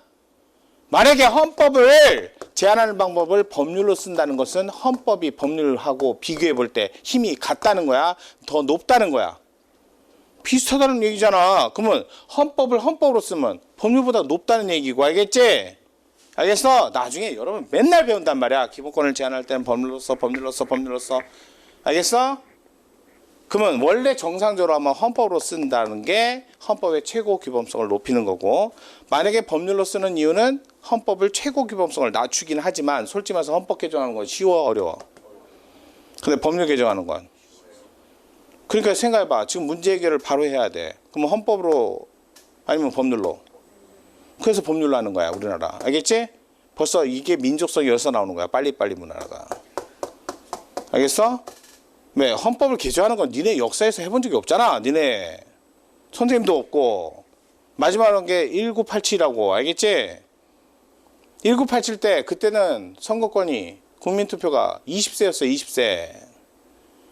만약에 헌법을 제한하는 방법을 법률로 쓴다는 것은 헌법이 법률하고 비교해 볼 때 힘이 같다는 거야? 더 높다는 거야? 비슷하다는 얘기잖아. 그러면 헌법을 헌법으로 쓰면 법률보다 높다는 얘기고. 알겠지? 알겠어? 나중에 여러분 맨날 배운단 말이야. 기본권을 제한할 때는 법률로서. 알겠어? 그러면 원래 정상적으로 하면 헌법으로 쓴다는 게 헌법의 최고 규범성을 높이는 거고, 만약에 법률로 쓰는 이유는 헌법을 최고 규범성을 낮추긴 하지만 솔직히 말해서 헌법 개정하는 건 쉬워, 어려워? 근데 법률 개정하는 건, 그러니까 생각해봐. 지금 문제 해결을 바로 해야 돼. 그러면 헌법으로 아니면 법률로. 그래서 법률로 하는 거야, 우리나라. 알겠지? 벌써 이게 민족성이 여기서 나오는 거야. 빨리빨리 문화가. 알겠어? 왜? 헌법을 개정하는 건 니네 역사에서 해본 적이 없잖아. 니네 선생님도 없고. 마지막으로 한 게 1987이라고. 알겠지? 1987 때 그때는 선거권이 국민투표가 20세였어.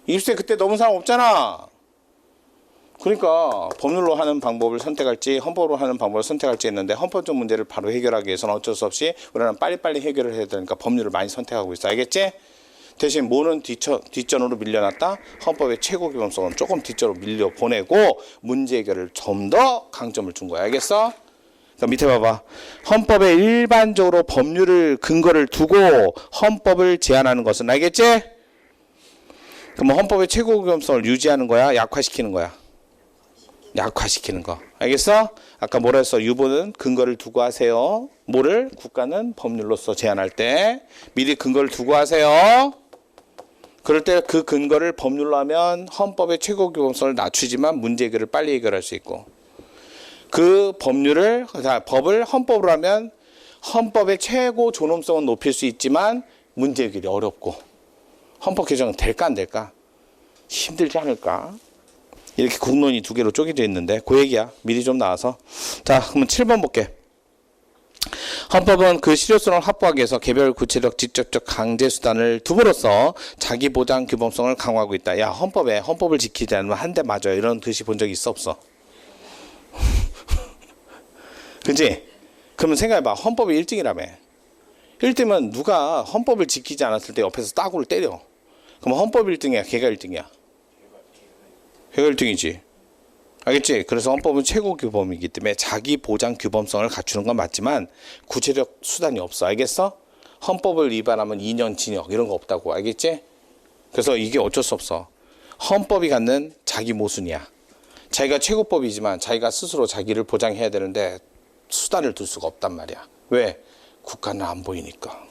20세 그때 넘은 사람 없잖아. 그러니까 법률로 하는 방법을 선택할지 헌법으로 하는 방법을 선택할지 했는데 헌법적 문제를 바로 해결하기 위해서는 어쩔 수 없이 우리는 빨리빨리 해결을 해야 되니까 법률을 많이 선택하고 있어. 알겠지? 대신 뭐는 뒷전으로 밀려났다? 헌법의 최고 규범성은 조금 뒷전으로 밀려보내고 문제 해결을 좀 더 강점을 준 거야. 알겠어? 그러니까 밑에 봐봐. 헌법에 일반적으로 법률을 근거를 두고 헌법을 제한하는 것은, 알겠지? 그럼 헌법의 최고 규범성을 유지하는 거야? 약화시키는 거야? 약화시키는 거. 알겠어? 아까 뭐라 했어? 유보는 근거를 두고 하세요. 뭐를? 국가는 법률로서 제한할 때 미리 근거를 두고 하세요. 그럴 때 그 근거를 법률로 하면 헌법의 최고 규범성을 낮추지만 문제 해결을 빨리 해결할 수 있고, 그 법을 헌법으로 하면 헌법의 최고 존엄성은 높일 수 있지만 문제 해결이 어렵고, 헌법 개정은 될까 안 될까? 힘들지 않을까? 이렇게 국론이 두 개로 쪼개져 있는데 그 얘기야. 미리 좀 나와서. 자, 그러면 7번 볼게. 헌법은 그 실효성을 확보하기 위해서 개별 구체적 직접적 강제 수단을 둠으로써 자기 보장 규범성을 강화하고 있다. 야, 헌법을 지키지 않으면 한 대 맞아요. 이런 글씨 본 적 있어 없어? 그치? 그러면 생각해봐. 헌법이 1등이라며. 1등은 누가 헌법을 지키지 않았을 때 옆에서 따구를 때려. 그럼 헌법 1등이야? 걔가 1등이야? 걔가 1등이지. 알겠지? 그래서 헌법은 최고 규범이기 때문에 자기 보장 규범성을 갖추는 건 맞지만 구체적 수단이 없어. 알겠어? 헌법을 위반하면 2년 징역 이런 거 없다고. 알겠지? 그래서 이게 어쩔 수 없어. 헌법이 갖는 자기 모순이야. 자기가 최고법이지만 자기가 스스로 자기를 보장해야 되는데 수단을 둘 수가 없단 말이야. 왜? 국가는 안 보이니까.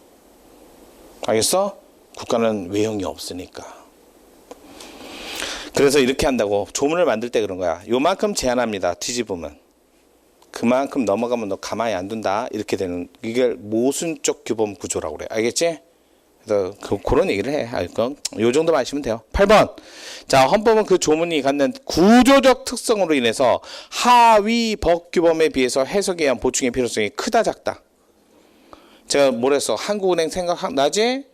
알겠어? 국가는 외형이 없으니까. 그래서 이렇게 한다고. 조문을 만들 때 그런 거야. 요만큼 제한합니다. 뒤집으면. 그만큼 넘어가면 너 가만히 안 둔다. 이렇게 되는, 이게 모순적 규범 구조라고 그래. 알겠지? 그래서 그런 얘기를 해. 요 정도만 아시면 돼요. 8번. 자, 헌법은 그 조문이 갖는 구조적 특성으로 인해서 하위 법규범에 비해서 해석에 의한 보충의 필요성이 크다 작다. 제가 뭐랬어? 한국은행 생각나지?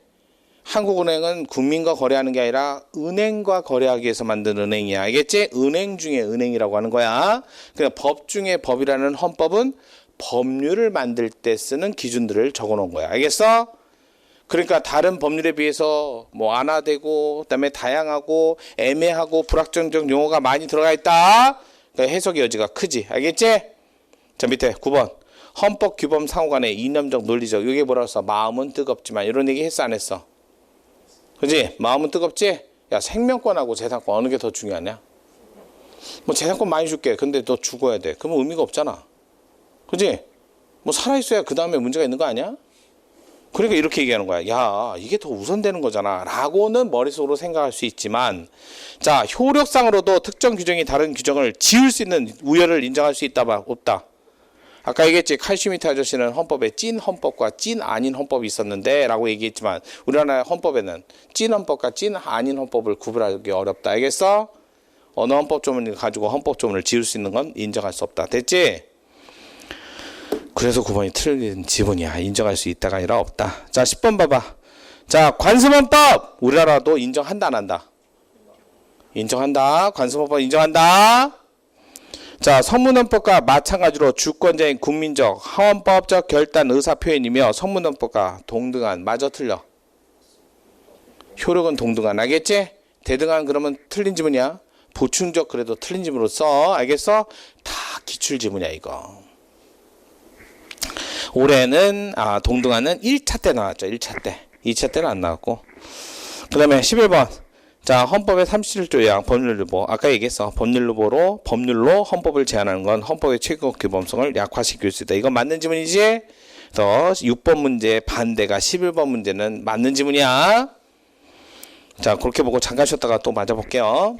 한국은행은 국민과 거래하는 게 아니라 은행과 거래하기 위해서 만든 은행이야. 알겠지? 은행 중에 은행이라고 하는 거야. 그러니까 법 중에 법이라는 헌법은 법률을 만들 때 쓰는 기준들을 적어 놓은 거야. 알겠어? 그러니까 다른 법률에 비해서 뭐 완화되고 그다음에 다양하고 애매하고 불확정적 용어가 많이 들어가 있다. 그러니까 해석의 여지가 크지. 알겠지? 자, 밑에 9번. 헌법 규범 상호 간의 이념적 논리적. 이게 뭐라고 써? 마음은 뜨겁지만. 이런 얘기 했어 안 했어? 그지? 마음은 뜨겁지? 야, 생명권하고 재산권 어느 게 더 중요하냐? 뭐 재산권 많이 줄게. 근데 너 죽어야 돼. 그러면 의미가 없잖아. 그지? 뭐 살아있어야 그 다음에 문제가 있는 거 아니야? 그러니까 이렇게 얘기하는 거야. 야, 이게 더 우선되는 거잖아. 라고는 머릿속으로 생각할 수 있지만, 자, 효력상으로도 특정 규정이 다른 규정을 지울 수 있는 우열을 인정할 수 있다, 없다. 아까 얘기했지. 칼슘이트 아저씨는 헌법에 찐 헌법과 찐 아닌 헌법이 있었는데 라고 얘기했지만 우리나라 헌법에는 찐 헌법과 찐 아닌 헌법을 구분하기 어렵다. 알겠어? 어느 헌법 조문을 가지고 헌법 조문을 지울 수 있는 건 인정할 수 없다. 됐지? 그래서 9번이 틀린 지문이야. 인정할 수 있다가 아니라 없다. 자, 10번 봐봐. 자, 관습헌법! 우리나라도 인정한다 안 한다? 인정한다. 관습헌법 인정한다. 자, 성문헌법과 마찬가지로 주권자인 국민적, 헌법적 결단 의사표현이며 성문헌법과 동등한. 맞아 틀려? 효력은 동등한. 알겠지? 대등한 그러면 틀린 지문이야. 보충적 그래도 틀린 지문으로 써. 알겠어? 다 기출지문이야 이거. 올해는 동등한은 1차 때 나왔죠. 1차 때. 2차 때는 안 나왔고. 그 다음에 11번. 자, 헌법의 37조 요약 법률루보. 아까 얘기했어. 법률로 헌법을 제한하는 건 헌법의 최고 규범성을 약화시킬 수 있다. 이건 맞는 지문이지? 그래서 6번 문제 반대가 11번 문제는 맞는 지문이야. 자, 그렇게 보고 잠깐 쉬었다가 또 맞아볼게요.